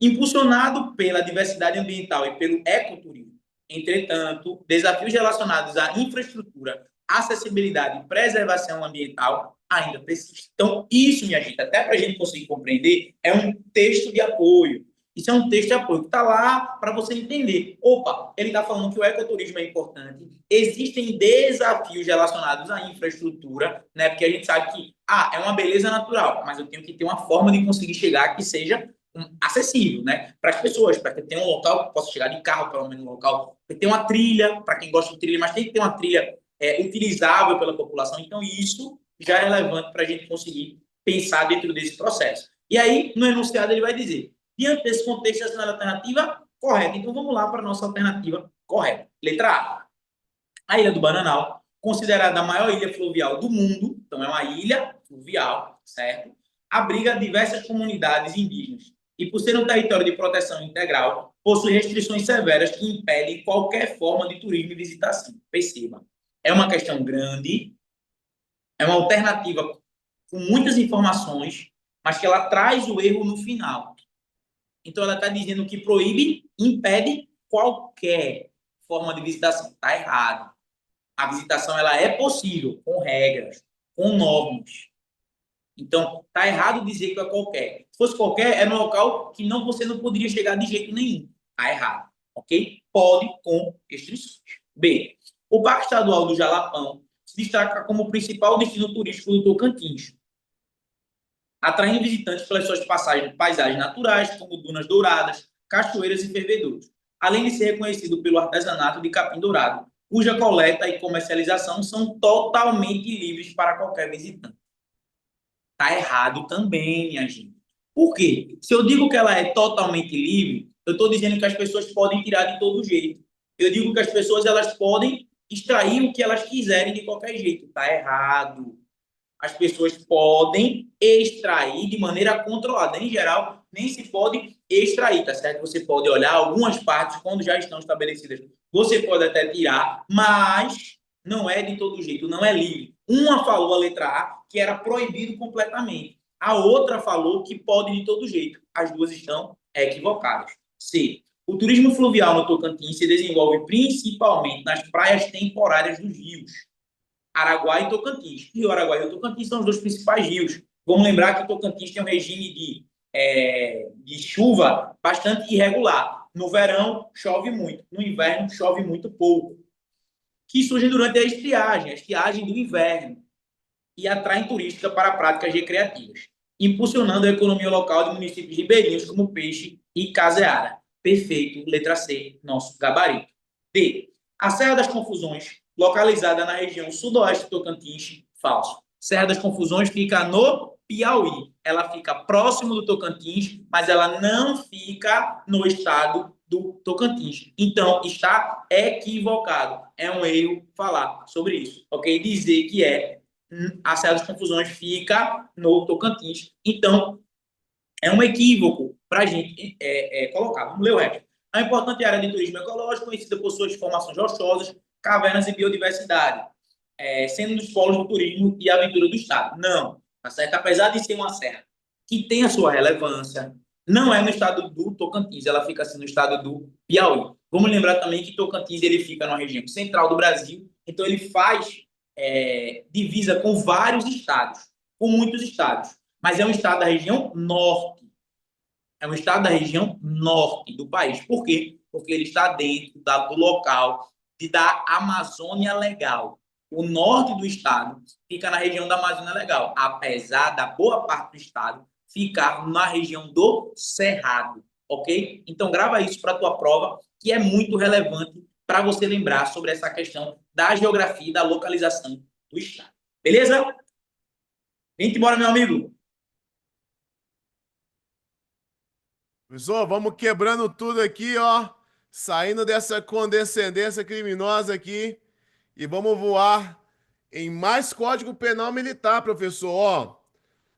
Impulsionado pela diversidade ambiental e pelo ecoturismo. Entretanto, desafios relacionados à infraestrutura, acessibilidade e preservação ambiental ainda persistem. Então, isso, minha gente, até para a gente conseguir compreender, é um texto de apoio. Isso é um texto de apoio que está lá para você entender. Opa, ele está falando que o ecoturismo é importante. Existem desafios relacionados à infraestrutura, né? Porque a gente sabe que é uma beleza natural, mas eu tenho que ter uma forma de conseguir chegar que seja acessível, né? Para as pessoas, para que tenha um local que possa chegar de carro, pelo menos um local, que tenha uma trilha, para quem gosta de trilha, mas tem que ter uma trilha utilizável pela população. Então, isso já é relevante para a gente conseguir pensar dentro desse processo. E aí, no enunciado, ele vai dizer: diante desse contexto, essa é a alternativa correta. Então, vamos lá para a nossa alternativa correta. Letra A. A Ilha do Bananal, considerada a maior ilha fluvial do mundo, então é uma ilha fluvial, certo? Abriga diversas comunidades indígenas e, por ser um território de proteção integral, possui restrições severas que impedem qualquer forma de turismo e visitação. Perceba, é uma questão grande, é uma alternativa com muitas informações, mas que ela traz o erro no final. Então, ela está dizendo que proíbe, impede qualquer forma de visitação. Está errado. A visitação ela é possível, com regras, com normas. Então, está errado dizer que é qualquer. Se fosse qualquer, era um local que você não poderia chegar de jeito nenhum. Está errado. Ok? Pode, com restrições. B. O Parque Estadual do Jalapão se destaca como principal destino turístico do Tocantins, atraindo visitantes pelas suas paisagens naturais, como dunas douradas, cachoeiras e fervedouros, além de ser reconhecido pelo artesanato de capim dourado, cuja coleta e comercialização são totalmente livres para qualquer visitante. Está errado também, minha gente. Por quê? Se eu digo que ela é totalmente livre, eu estou dizendo que as pessoas podem tirar de todo jeito. Eu digo que as pessoas elas podem extrair o que elas quiserem de qualquer jeito. Está errado. As pessoas podem extrair de maneira controlada. Em geral, nem se pode extrair, tá certo? Você pode olhar algumas partes quando já estão estabelecidas. Você pode até tirar, mas não é de todo jeito, não é livre. Uma falou, a letra A, que era proibido completamente. A outra falou que pode de todo jeito. As duas estão equivocadas. C. O turismo fluvial no Tocantins se desenvolve principalmente nas praias temporárias dos rios Araguai e Tocantins. Rio Araguai e Rio Tocantins são os dois principais rios. Vamos lembrar que Tocantins tem um regime de chuva bastante irregular. No verão, chove muito. No inverno, chove muito pouco. Que surgem durante a estiagem do inverno, e atraem turistas para práticas recreativas, impulsionando a economia local de municípios ribeirinhos como Peixe e Caseara. Perfeito, letra C, nosso gabarito. D. A Serra das Confusões, localizada na região sudoeste do Tocantins, falso. Serra das Confusões fica no Piauí. Ela fica próximo do Tocantins, mas ela não fica no estado do Tocantins. Então, está equivocado. É um erro falar sobre isso, ok? Dizer que a Serra das Confusões fica no Tocantins. Então, é um equívoco para a gente colocar. Vamos ler o resto. A importante área de turismo ecológico, conhecida por suas formações rochosas, cavernas e biodiversidade, sendo um dos polos do turismo e aventura do Estado. Não, tá certo? Apesar de ser uma serra que tem a sua relevância, não é no estado do Tocantins, ela fica assim no estado do Piauí. Vamos lembrar também que Tocantins ele fica na região central do Brasil, então ele faz divisa com vários estados, com muitos estados, mas é um estado da região norte. É um estado da região norte do país. Por quê? Porque ele está dentro do local da Amazônia Legal. O norte do estado fica na região da Amazônia Legal, apesar da boa parte do estado ficar na região do Cerrado, ok? Então, grava isso para a tua prova, que é muito relevante para você lembrar sobre essa questão da geografia e da localização do estado. Beleza? Vem embora, meu amigo. Professor, vamos quebrando tudo aqui, ó. Saindo dessa condescendência criminosa aqui e vamos voar em mais Código Penal Militar, professor, ó.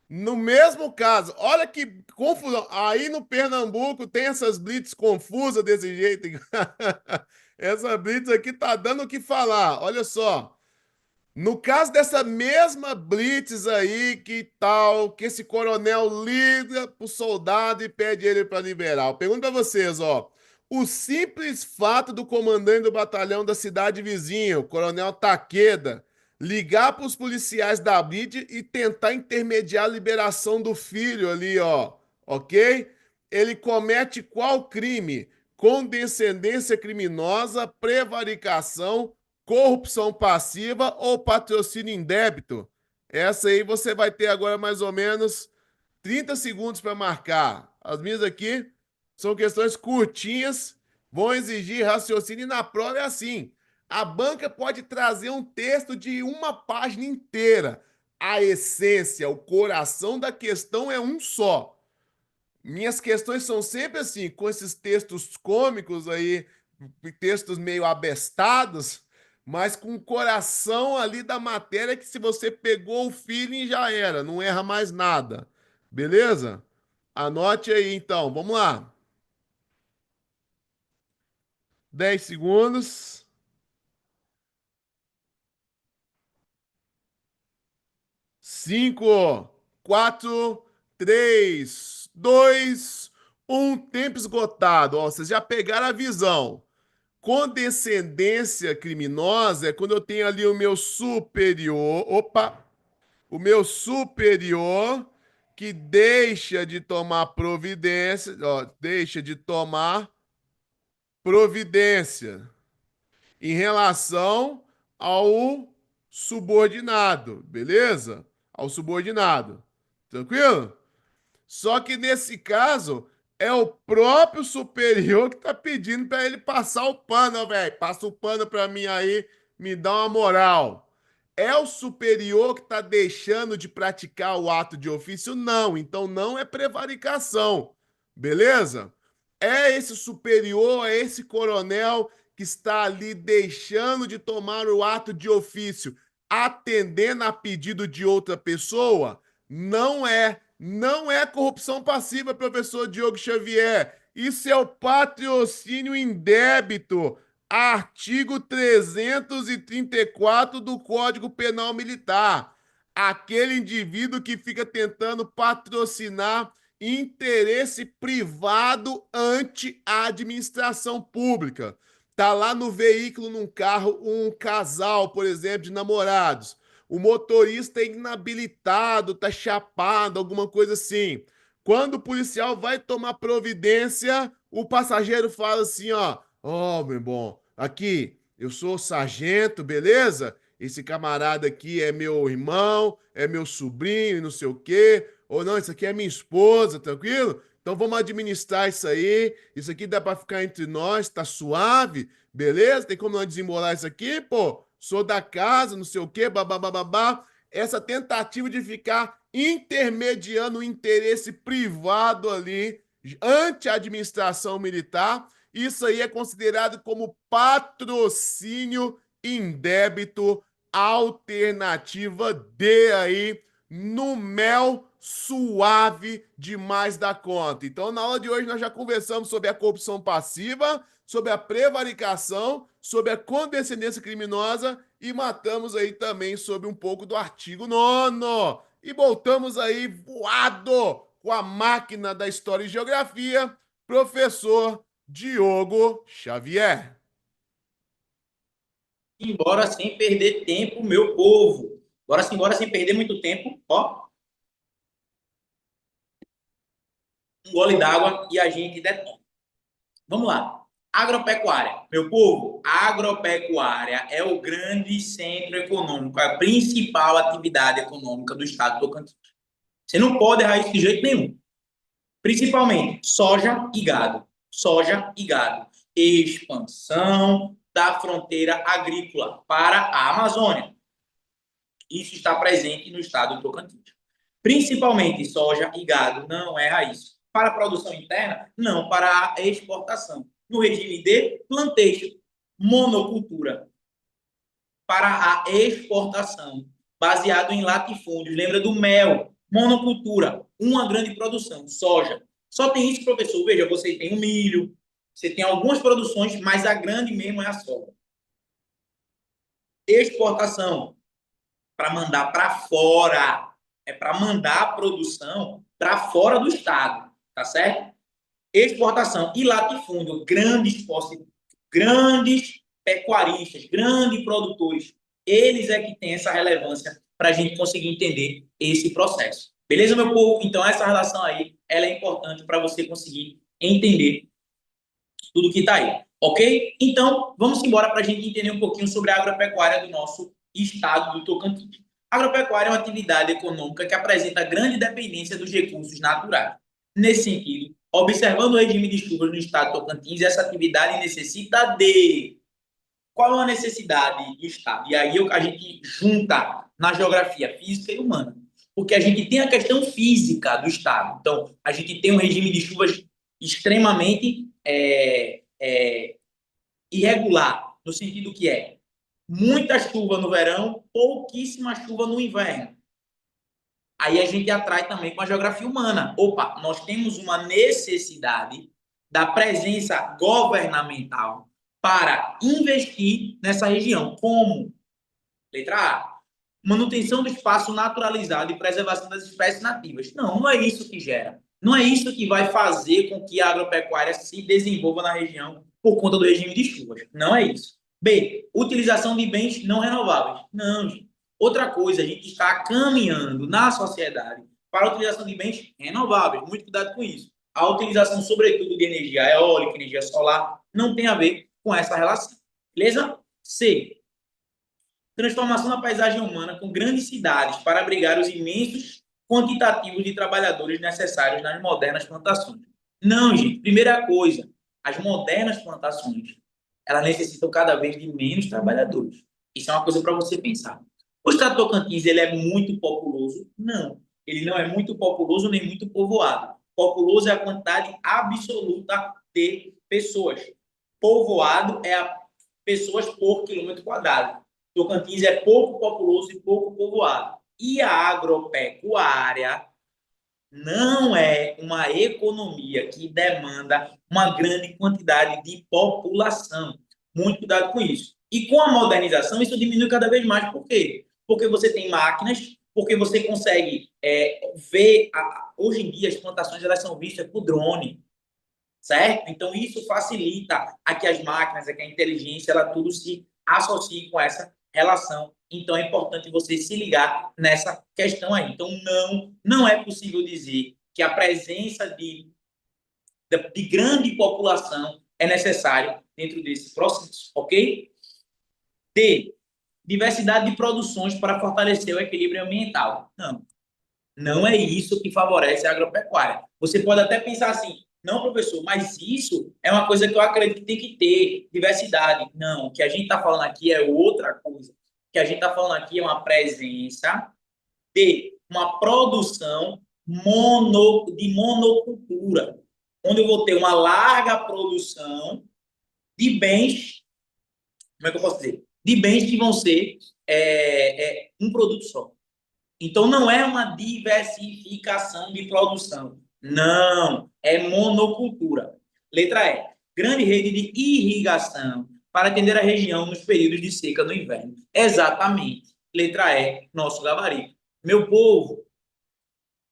No mesmo caso, olha que confusão. Aí no Pernambuco tem essas blitz confusas desse jeito. Essa blitz aqui tá dando o que falar. Olha só. No caso dessa mesma blitz aí, que tal, que esse coronel liga pro soldado e pede ele para liberar. Eu pergunto para vocês, ó. O simples fato do comandante do batalhão da cidade vizinha, o coronel Taqueda, ligar para os policiais da blitz e tentar intermediar a liberação do filho ali, ó. Ok? Ele comete qual crime? Condescendência criminosa, prevaricação, corrupção passiva ou patrocínio indébito? Essa aí você vai ter agora mais ou menos 30 segundos para marcar. As minhas aqui são questões curtinhas, vão exigir raciocínio e na prova é assim. A banca pode trazer um texto de uma página inteira. A essência, o coração da questão é um só. Minhas questões são sempre assim, com esses textos cômicos aí, textos meio abestados, mas com o coração ali da matéria que se você pegou o feeling já era, não erra mais nada. Beleza? Anote aí então, vamos lá. 10 segundos. 5, 4, 3, 2, 1. Tempo esgotado. Ó, vocês já pegaram a visão. Condescendência criminosa é quando eu tenho ali o meu superior, o meu superior que deixa de tomar providência, ó, deixa de tomar providência em relação ao subordinado, beleza? Ao subordinado. Tranquilo? Só que nesse caso, é o próprio superior que tá pedindo para ele passar o pano, velho. Passa o pano para mim aí, me dá uma moral. É o superior que tá deixando de praticar o ato de ofício? Não, então não é prevaricação. Beleza? É esse superior, é esse coronel que está ali deixando de tomar o ato de ofício, atendendo a pedido de outra pessoa? Não é corrupção passiva, professor Diogo Xavier. Isso é o patrocínio indébito. Artigo 334 do Código Penal Militar. Aquele indivíduo que fica tentando patrocinar interesse privado ante a administração pública. Tá lá no veículo, num carro, um casal, por exemplo, de namorados. O motorista é inabilitado, tá chapado, alguma coisa assim. Quando o policial vai tomar providência, o passageiro fala assim, ó, meu bom, aqui, eu sou o sargento, beleza? Esse camarada aqui é meu irmão, é meu sobrinho, não sei o quê. Ou não, isso aqui é minha esposa, tranquilo? Então vamos administrar isso aí. Isso aqui dá pra ficar entre nós, tá suave, beleza? Tem como nós desembolar isso aqui, pô? Sou da casa, não sei o quê, babá. Essa tentativa de ficar intermediando o interesse privado ali ante a administração militar, isso aí é considerado como patrocínio indébito, alternativa D aí, no mel suave demais da conta. Então, na aula de hoje, nós já conversamos sobre a corrupção passiva, sobre a prevaricação, sobre a condescendência criminosa e matamos aí também sobre um pouco do artigo 9º. E voltamos aí voado com a máquina da História e Geografia, professor Diogo Xavier. Embora sem perder tempo, meu povo. Embora sem perder muito tempo, ó. Um gole d'água e a gente detona. Vamos lá. Agropecuária. Meu povo, a agropecuária é o grande centro econômico, a principal atividade econômica do estado do Tocantins. Você não pode errar isso de jeito nenhum. Principalmente soja e gado. Soja e gado. Expansão da fronteira agrícola para a Amazônia. Isso está presente no estado do Tocantins. Principalmente soja e gado, não erra isso. Para a produção interna, não, para a exportação. No regime de plantation, monocultura. Para a exportação, baseado em latifúndios. Lembra do mel, monocultura, uma grande produção, soja. Só tem isso, professor. Veja, você tem o milho, você tem algumas produções, mas a grande mesmo é a soja. Exportação, para mandar para fora. É para mandar a produção para fora do estado, tá certo? Exportação e latifúndio, grandes pecuaristas, grandes produtores, eles é que têm essa relevância para a gente conseguir entender esse processo. Beleza, meu povo? Então, essa relação aí, ela é importante para você conseguir entender tudo que está aí, ok? Então, vamos embora para a gente entender um pouquinho sobre a agropecuária do nosso estado do Tocantins. A agropecuária é uma atividade econômica que apresenta grande dependência dos recursos naturais. Nesse sentido, observando o regime de chuvas no estado do Tocantins, essa atividade necessita de... Qual é a necessidade do estado? E aí a gente junta na geografia física e humana, porque a gente tem a questão física do estado. Então, a gente tem um regime de chuvas extremamente irregular, no sentido que é muita chuva no verão, pouquíssima chuva no inverno. Aí a gente atrai também com a geografia humana. Opa, nós temos uma necessidade da presença governamental para investir nessa região. Como? Letra A. Manutenção do espaço naturalizado e preservação das espécies nativas. Não, não é isso que gera. Não é isso que vai fazer com que a agropecuária se desenvolva na região por conta do regime de chuvas. Não é isso. B. Utilização de bens não renováveis. Não, gente. Outra coisa, a gente está caminhando na sociedade para a utilização de bens renováveis. Muito cuidado com isso. A utilização, sobretudo, de energia eólica, energia solar, não tem a ver com essa relação. Beleza? C. Transformação da paisagem humana com grandes cidades para abrigar os imensos quantitativos de trabalhadores necessários nas modernas plantações. Não, gente. Primeira coisa, as modernas plantações, elas necessitam cada vez de menos trabalhadores. Isso é uma coisa para você pensar. O estado de Tocantins, ele é muito populoso? Não. Ele não é muito populoso nem muito povoado. Populoso é a quantidade absoluta de pessoas. Povoado é a pessoas por quilômetro quadrado. Tocantins é pouco populoso e pouco povoado. E a agropecuária não é uma economia que demanda uma grande quantidade de população. Muito cuidado com isso. E com a modernização, isso diminui cada vez mais. Por quê? Porque você tem máquinas, porque você consegue ver... Hoje em dia, as plantações elas são vistas por drone, certo? Então, isso facilita a que as máquinas, a que a inteligência, ela tudo se associe com essa relação. Então, é importante você se ligar nessa questão aí. Então, não é possível dizer que a presença de grande população é necessário dentro desse processo, ok? D. Diversidade de produções para fortalecer o equilíbrio ambiental. Não é isso que favorece a agropecuária. Você pode até pensar assim, não, professor, mas isso é uma coisa que eu acredito que tem que ter, diversidade. Não, o que a gente está falando aqui é outra coisa. O que a gente está falando aqui é uma presença de uma produção de monocultura, onde eu vou ter uma larga produção de bens, como é que eu posso dizer? De bens que vão ser um produto só. Então, não é uma diversificação de produção. Não, é monocultura. Letra E. Grande rede de irrigação para atender a região nos períodos de seca no inverno. Exatamente. Letra E, nosso gabarito. Meu povo,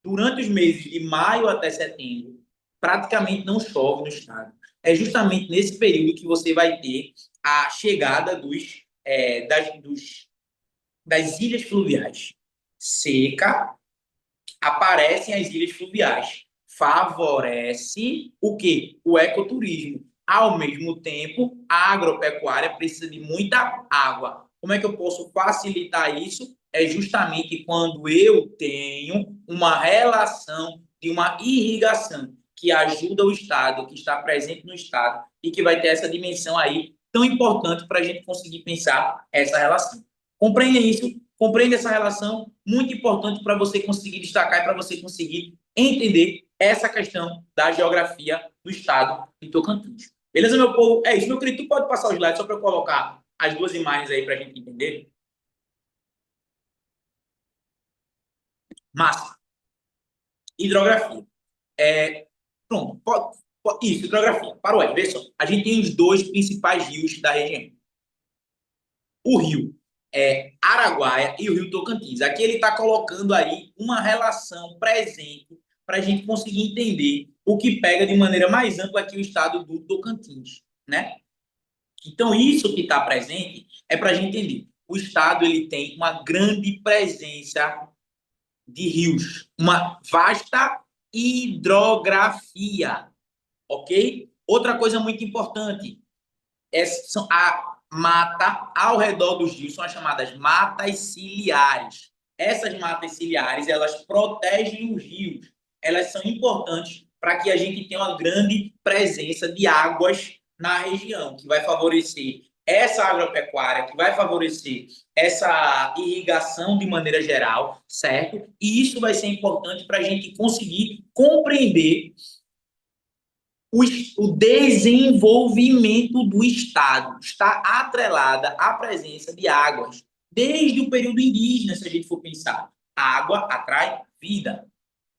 durante os meses de maio até setembro, praticamente não chove no estado. É justamente nesse período que você vai ter a chegada das ilhas fluviais. Seca, aparecem as ilhas fluviais. Favorece o quê? O ecoturismo. Ao mesmo tempo, a agropecuária precisa de muita água. Como é que eu posso facilitar isso? É justamente quando eu tenho uma relação de uma irrigação que ajuda o Estado, que está presente no Estado e que vai ter essa dimensão aí tão importante para a gente conseguir pensar essa relação. Compreende isso? Compreende essa relação? Muito importante para você conseguir destacar e para você conseguir entender essa questão da geografia do estado de Tocantins. Beleza, meu povo? É isso, meu querido. Tu pode passar o slide só para eu colocar as duas imagens aí para a gente entender? Massa. Hidrografia. Pronto. Isso, hidrografia. Para o Ed, vê só. A gente tem os dois principais rios da região. O rio Araguaia e o rio Tocantins. Aqui ele está colocando aí uma relação presente para a gente conseguir entender o que pega de maneira mais ampla aqui o estado do Tocantins, né? Então, isso que está presente é para a gente entender. O estado ele tem uma grande presença de rios, uma vasta hidrografia, ok? Outra coisa muito importante, a mata ao redor dos rios são as chamadas matas ciliares. Essas matas ciliares, elas protegem os rios. Elas são importantes para que a gente tenha uma grande presença de águas na região, que vai favorecer essa agropecuária, que vai favorecer essa irrigação de maneira geral, certo? E isso vai ser importante para a gente conseguir compreender o desenvolvimento do Estado está atrelada à presença de águas. Desde o período indígena, se a gente for pensar, a água atrai vida.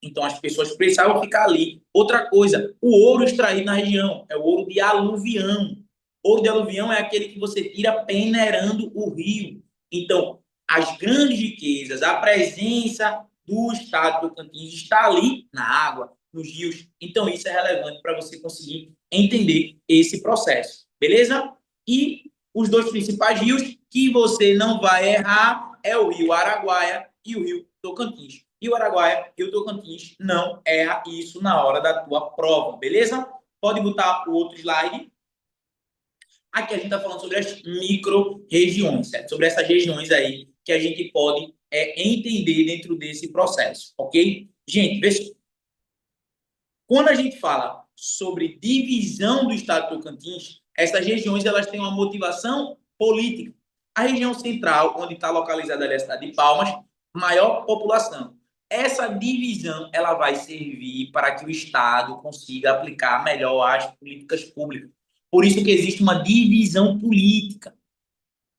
Então, as pessoas precisavam ficar ali. Outra coisa, o ouro extraído na região é o ouro de aluvião. Ouro de aluvião é aquele que você tira peneirando o rio. Então, as grandes riquezas, a presença do estado do Tocantins está ali na água, nos rios. Então, isso é relevante para você conseguir entender esse processo. Beleza? E os dois principais rios que você não vai errar é o rio Araguaia e o rio Tocantins. E o Araguaia e o Tocantins não erra isso na hora da tua prova, beleza? Pode botar o outro slide. Aqui a gente está falando sobre as micro-regiões, certo? Sobre essas regiões aí que a gente pode entender dentro desse processo, ok? Gente, veja. Quando a gente fala sobre divisão do estado do Tocantins, essas regiões elas têm uma motivação política. A região central, onde está localizada a cidade de Palmas, maior população. Essa divisão ela vai servir para que o Estado consiga aplicar melhor as políticas públicas. Por isso que existe uma divisão política.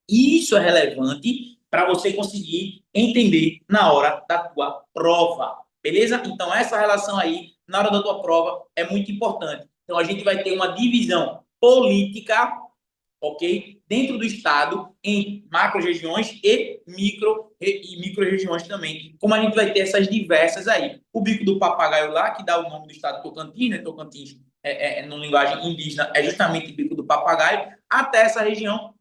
Isso é relevante para você conseguir entender na hora da tua prova. Beleza? Então, essa relação aí, na hora da tua prova, é muito importante. Então, a gente vai ter uma divisão política, ok? Dentro do Estado, em macro-regiões e micro-regiões também. Como a gente vai ter essas diversas aí. O bico do papagaio lá, que dá o nome do Estado Tocantins, né? Tocantins, na linguagem indígena, é justamente o bico do papagaio, até essa região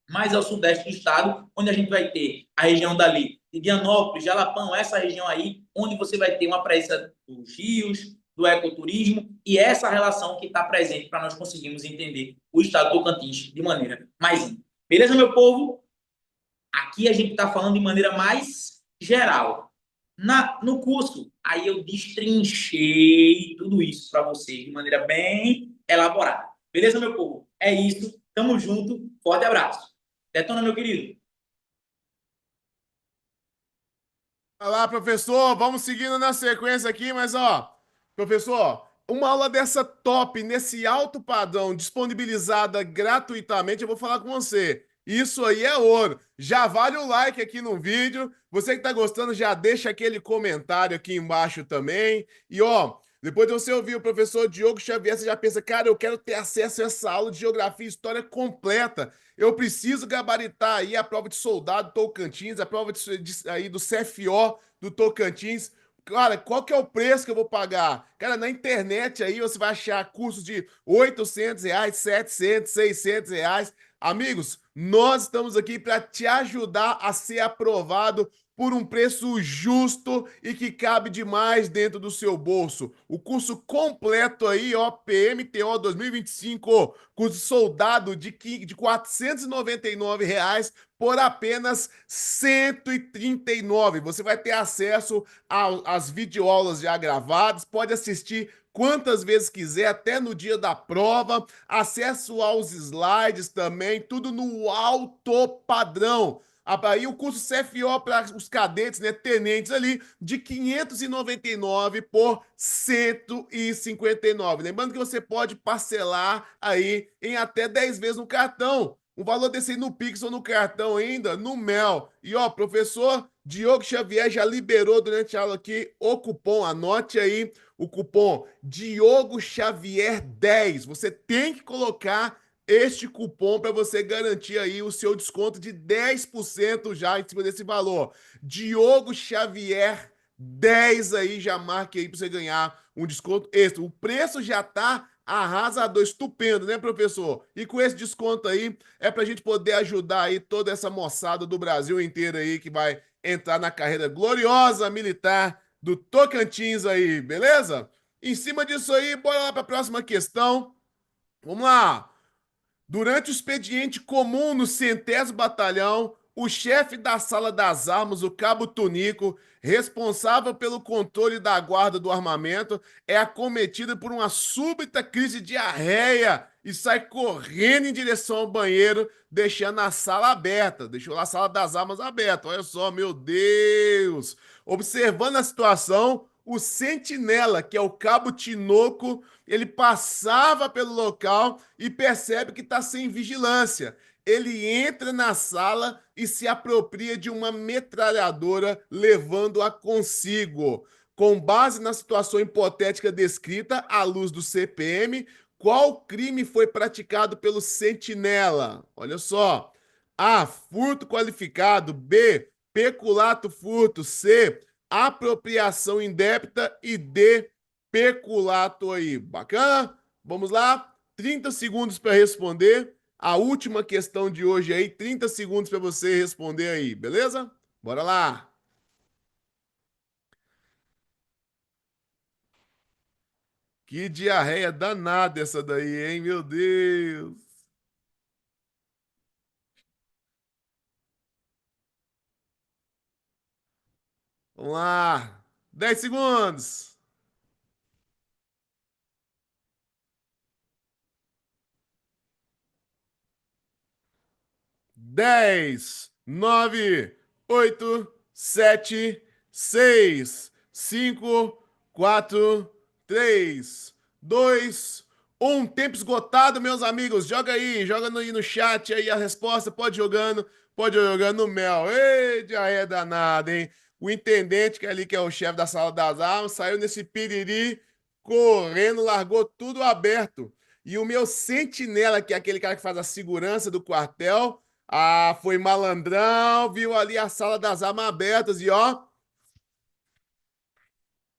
mais ao sudeste do estado, onde a gente vai ter a região dali de Dianópolis, Jalapão, essa região aí, onde você vai ter uma presença dos rios, do ecoturismo e essa relação que está presente para nós conseguirmos entender o estado do Tocantins de maneira mais íntima. Beleza, meu povo? Aqui a gente está falando de maneira mais geral. No curso, aí eu destrinchei tudo isso para vocês de maneira bem elaborada. Beleza, meu povo? É isso. Tamo junto. Forte abraço. Detona, meu querido. Olá, professor. Vamos seguindo na sequência aqui, mas ó, professor, uma aula dessa top, nesse alto padrão, disponibilizada gratuitamente, eu vou falar com você. Isso aí é ouro. Já vale o like aqui no vídeo. Você que tá gostando, já deixa aquele comentário aqui embaixo também. E ó, depois de você ouvir o professor Diogo Xavier, você já pensa, cara, eu quero ter acesso a essa aula de geografia e história completa. Eu preciso gabaritar aí a prova de soldado Tocantins, a prova aí do CFO do Tocantins. Cara, qual que é o preço que eu vou pagar? Cara, na internet aí você vai achar cursos de R$ 800, 700, R$ 600. Amigos, nós estamos aqui para te ajudar a ser aprovado por um preço justo e que cabe demais dentro do seu bolso. O curso completo aí, ó, PMTO 2025, curso soldado de R$ 499 por apenas R$ 139. Você vai ter acesso às videoaulas já gravadas, pode assistir quantas vezes quiser, até no dia da prova, acesso aos slides também, tudo no alto padrão. Aí o curso CFO para os cadetes, né, tenentes ali, de 599 por 159. Lembrando que você pode parcelar aí em até 10 vezes no cartão. O valor desse aí no Pix ou no cartão ainda, no Mel. E ó, professor Diogo Xavier já liberou durante a aula aqui o cupom, anote aí o cupom Diogo Xavier 10. Você tem que colocar este cupom para você garantir aí o seu desconto de 10% já em cima desse valor. Diogo Xavier 10 aí, já marque aí para você ganhar um desconto extra. O preço já tá Arrasador, estupendo, né, professor? E com esse desconto aí, é pra gente poder ajudar aí toda essa moçada do Brasil inteiro aí que vai entrar na carreira gloriosa militar do Tocantins aí, beleza? Em cima disso aí, bora lá pra próxima questão. Vamos lá. Durante o expediente comum no 100º Batalhão, o chefe da Sala das Armas, o Cabo Tunico, responsável pelo controle da guarda do armamento, é acometido por uma súbita crise de diarreia e sai correndo em direção ao banheiro, deixando a sala aberta. Deixou a Sala das Armas aberta. Olha só, meu Deus! Observando a situação, o sentinela, que é o Cabo Tinoco, ele passava pelo local e percebe que está sem vigilância. Ele entra na sala e se apropria de uma metralhadora, levando-a consigo. Com base na situação hipotética descrita, à luz do CPM, qual crime foi praticado pelo sentinela? Olha só. A. Furto qualificado. B. Peculato furto. C. Apropriação indébita. E D. Peculato aí. Bacana? Vamos lá. 30 segundos para responder. A última questão de hoje aí, 30 segundos para você responder aí, beleza? Bora lá. Que diarreia danada essa daí, hein? Meu Deus. Vamos lá. 10 segundos. 10, 9, 8, 7, 6, 5, 4, 3, 2, 1. Tempo esgotado, meus amigos. Joga aí, joga aí no chat aí a resposta. Pode jogando no mel. Ei, já é danado, hein? O intendente, que é ali que é o chefe da Sala das Armas, saiu nesse piriri, correndo, largou tudo aberto. E o meu sentinela, que é aquele cara que faz a segurança do quartel, foi malandrão, viu ali a Sala das Armas abertas e ó,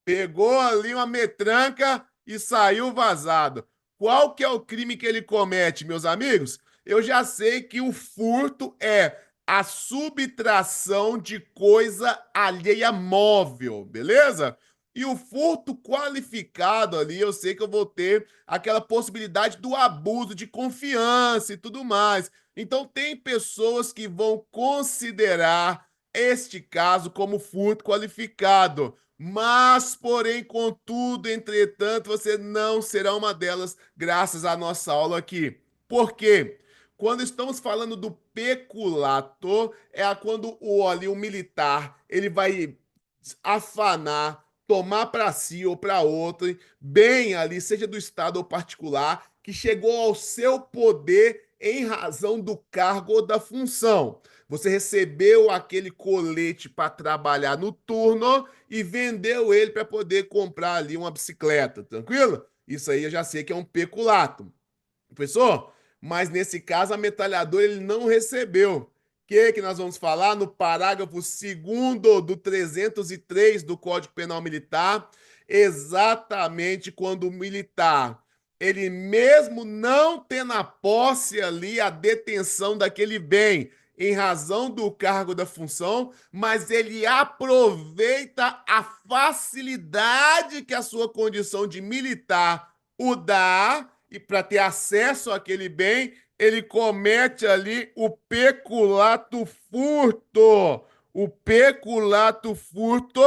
pegou ali uma metranca e saiu vazado. Qual que é o crime que ele comete, meus amigos? Eu já sei que o furto é a subtração de coisa alheia móvel, beleza? E o furto qualificado ali, eu sei que eu vou ter aquela possibilidade do abuso de confiança e tudo mais. Então, tem pessoas que vão considerar este caso como furto qualificado. Mas, porém, contudo, entretanto, você não será uma delas, graças à nossa aula aqui. Por quê? Quando estamos falando do peculato, é quando o militar ele vai afanar, tomar para si ou para outro, bem ali, seja do Estado ou particular, que chegou ao seu poder em razão do cargo ou da função. Você recebeu aquele colete para trabalhar no turno e vendeu ele para poder comprar ali uma bicicleta, tranquilo? Isso aí eu já sei que é um peculato. Professor, mas nesse caso a metralhadora ele não recebeu. O que nós vamos falar no parágrafo 2º do 303 do Código Penal Militar? Exatamente quando o militar, ele mesmo não tendo a posse ali, a detenção daquele bem, em razão do cargo da função, mas ele aproveita a facilidade que a sua condição de militar o dá e para ter acesso àquele bem, ele comete ali o peculato furto. O peculato furto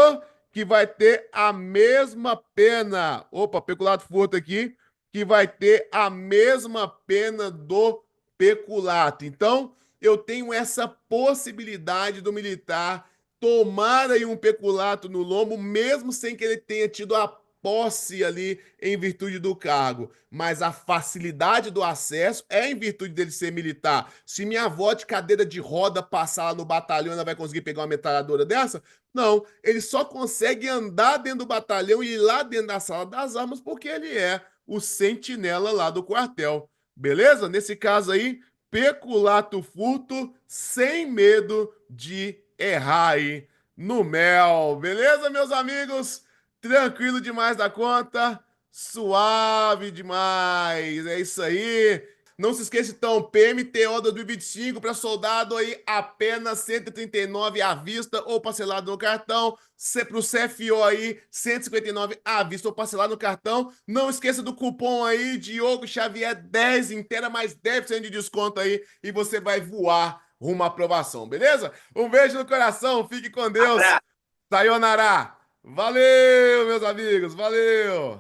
que vai ter a mesma pena. Opa, peculato furto aqui, que vai ter a mesma pena do peculato. Então, eu tenho essa possibilidade do militar tomar aí um peculato no lombo, mesmo sem que ele tenha tido a posse ali em virtude do cargo, mas a facilidade do acesso é em virtude dele ser militar. Se minha avó de cadeira de roda passar lá no batalhão, ela vai conseguir pegar uma metralhadora dessa? Não, ele só consegue andar dentro do batalhão e ir lá dentro da Sala das Armas porque ele é o sentinela lá do quartel. Beleza? Nesse caso aí, peculato furto sem medo de errar aí no mel. Beleza, meus amigos? Tranquilo demais da conta. Suave demais. É isso aí. Não se esqueça, então, PMTO 2025 para soldado aí, apenas 139 à vista ou parcelado no cartão. Para o CFO aí, 159 à vista ou parcelado no cartão. Não esqueça do cupom aí, Diogo Xavier 10 inteira, mais 10% de desconto aí e você vai voar rumo à aprovação, beleza? Um beijo no coração, fique com Deus. Abraço. Sayonara. Valeu, meus amigos, valeu.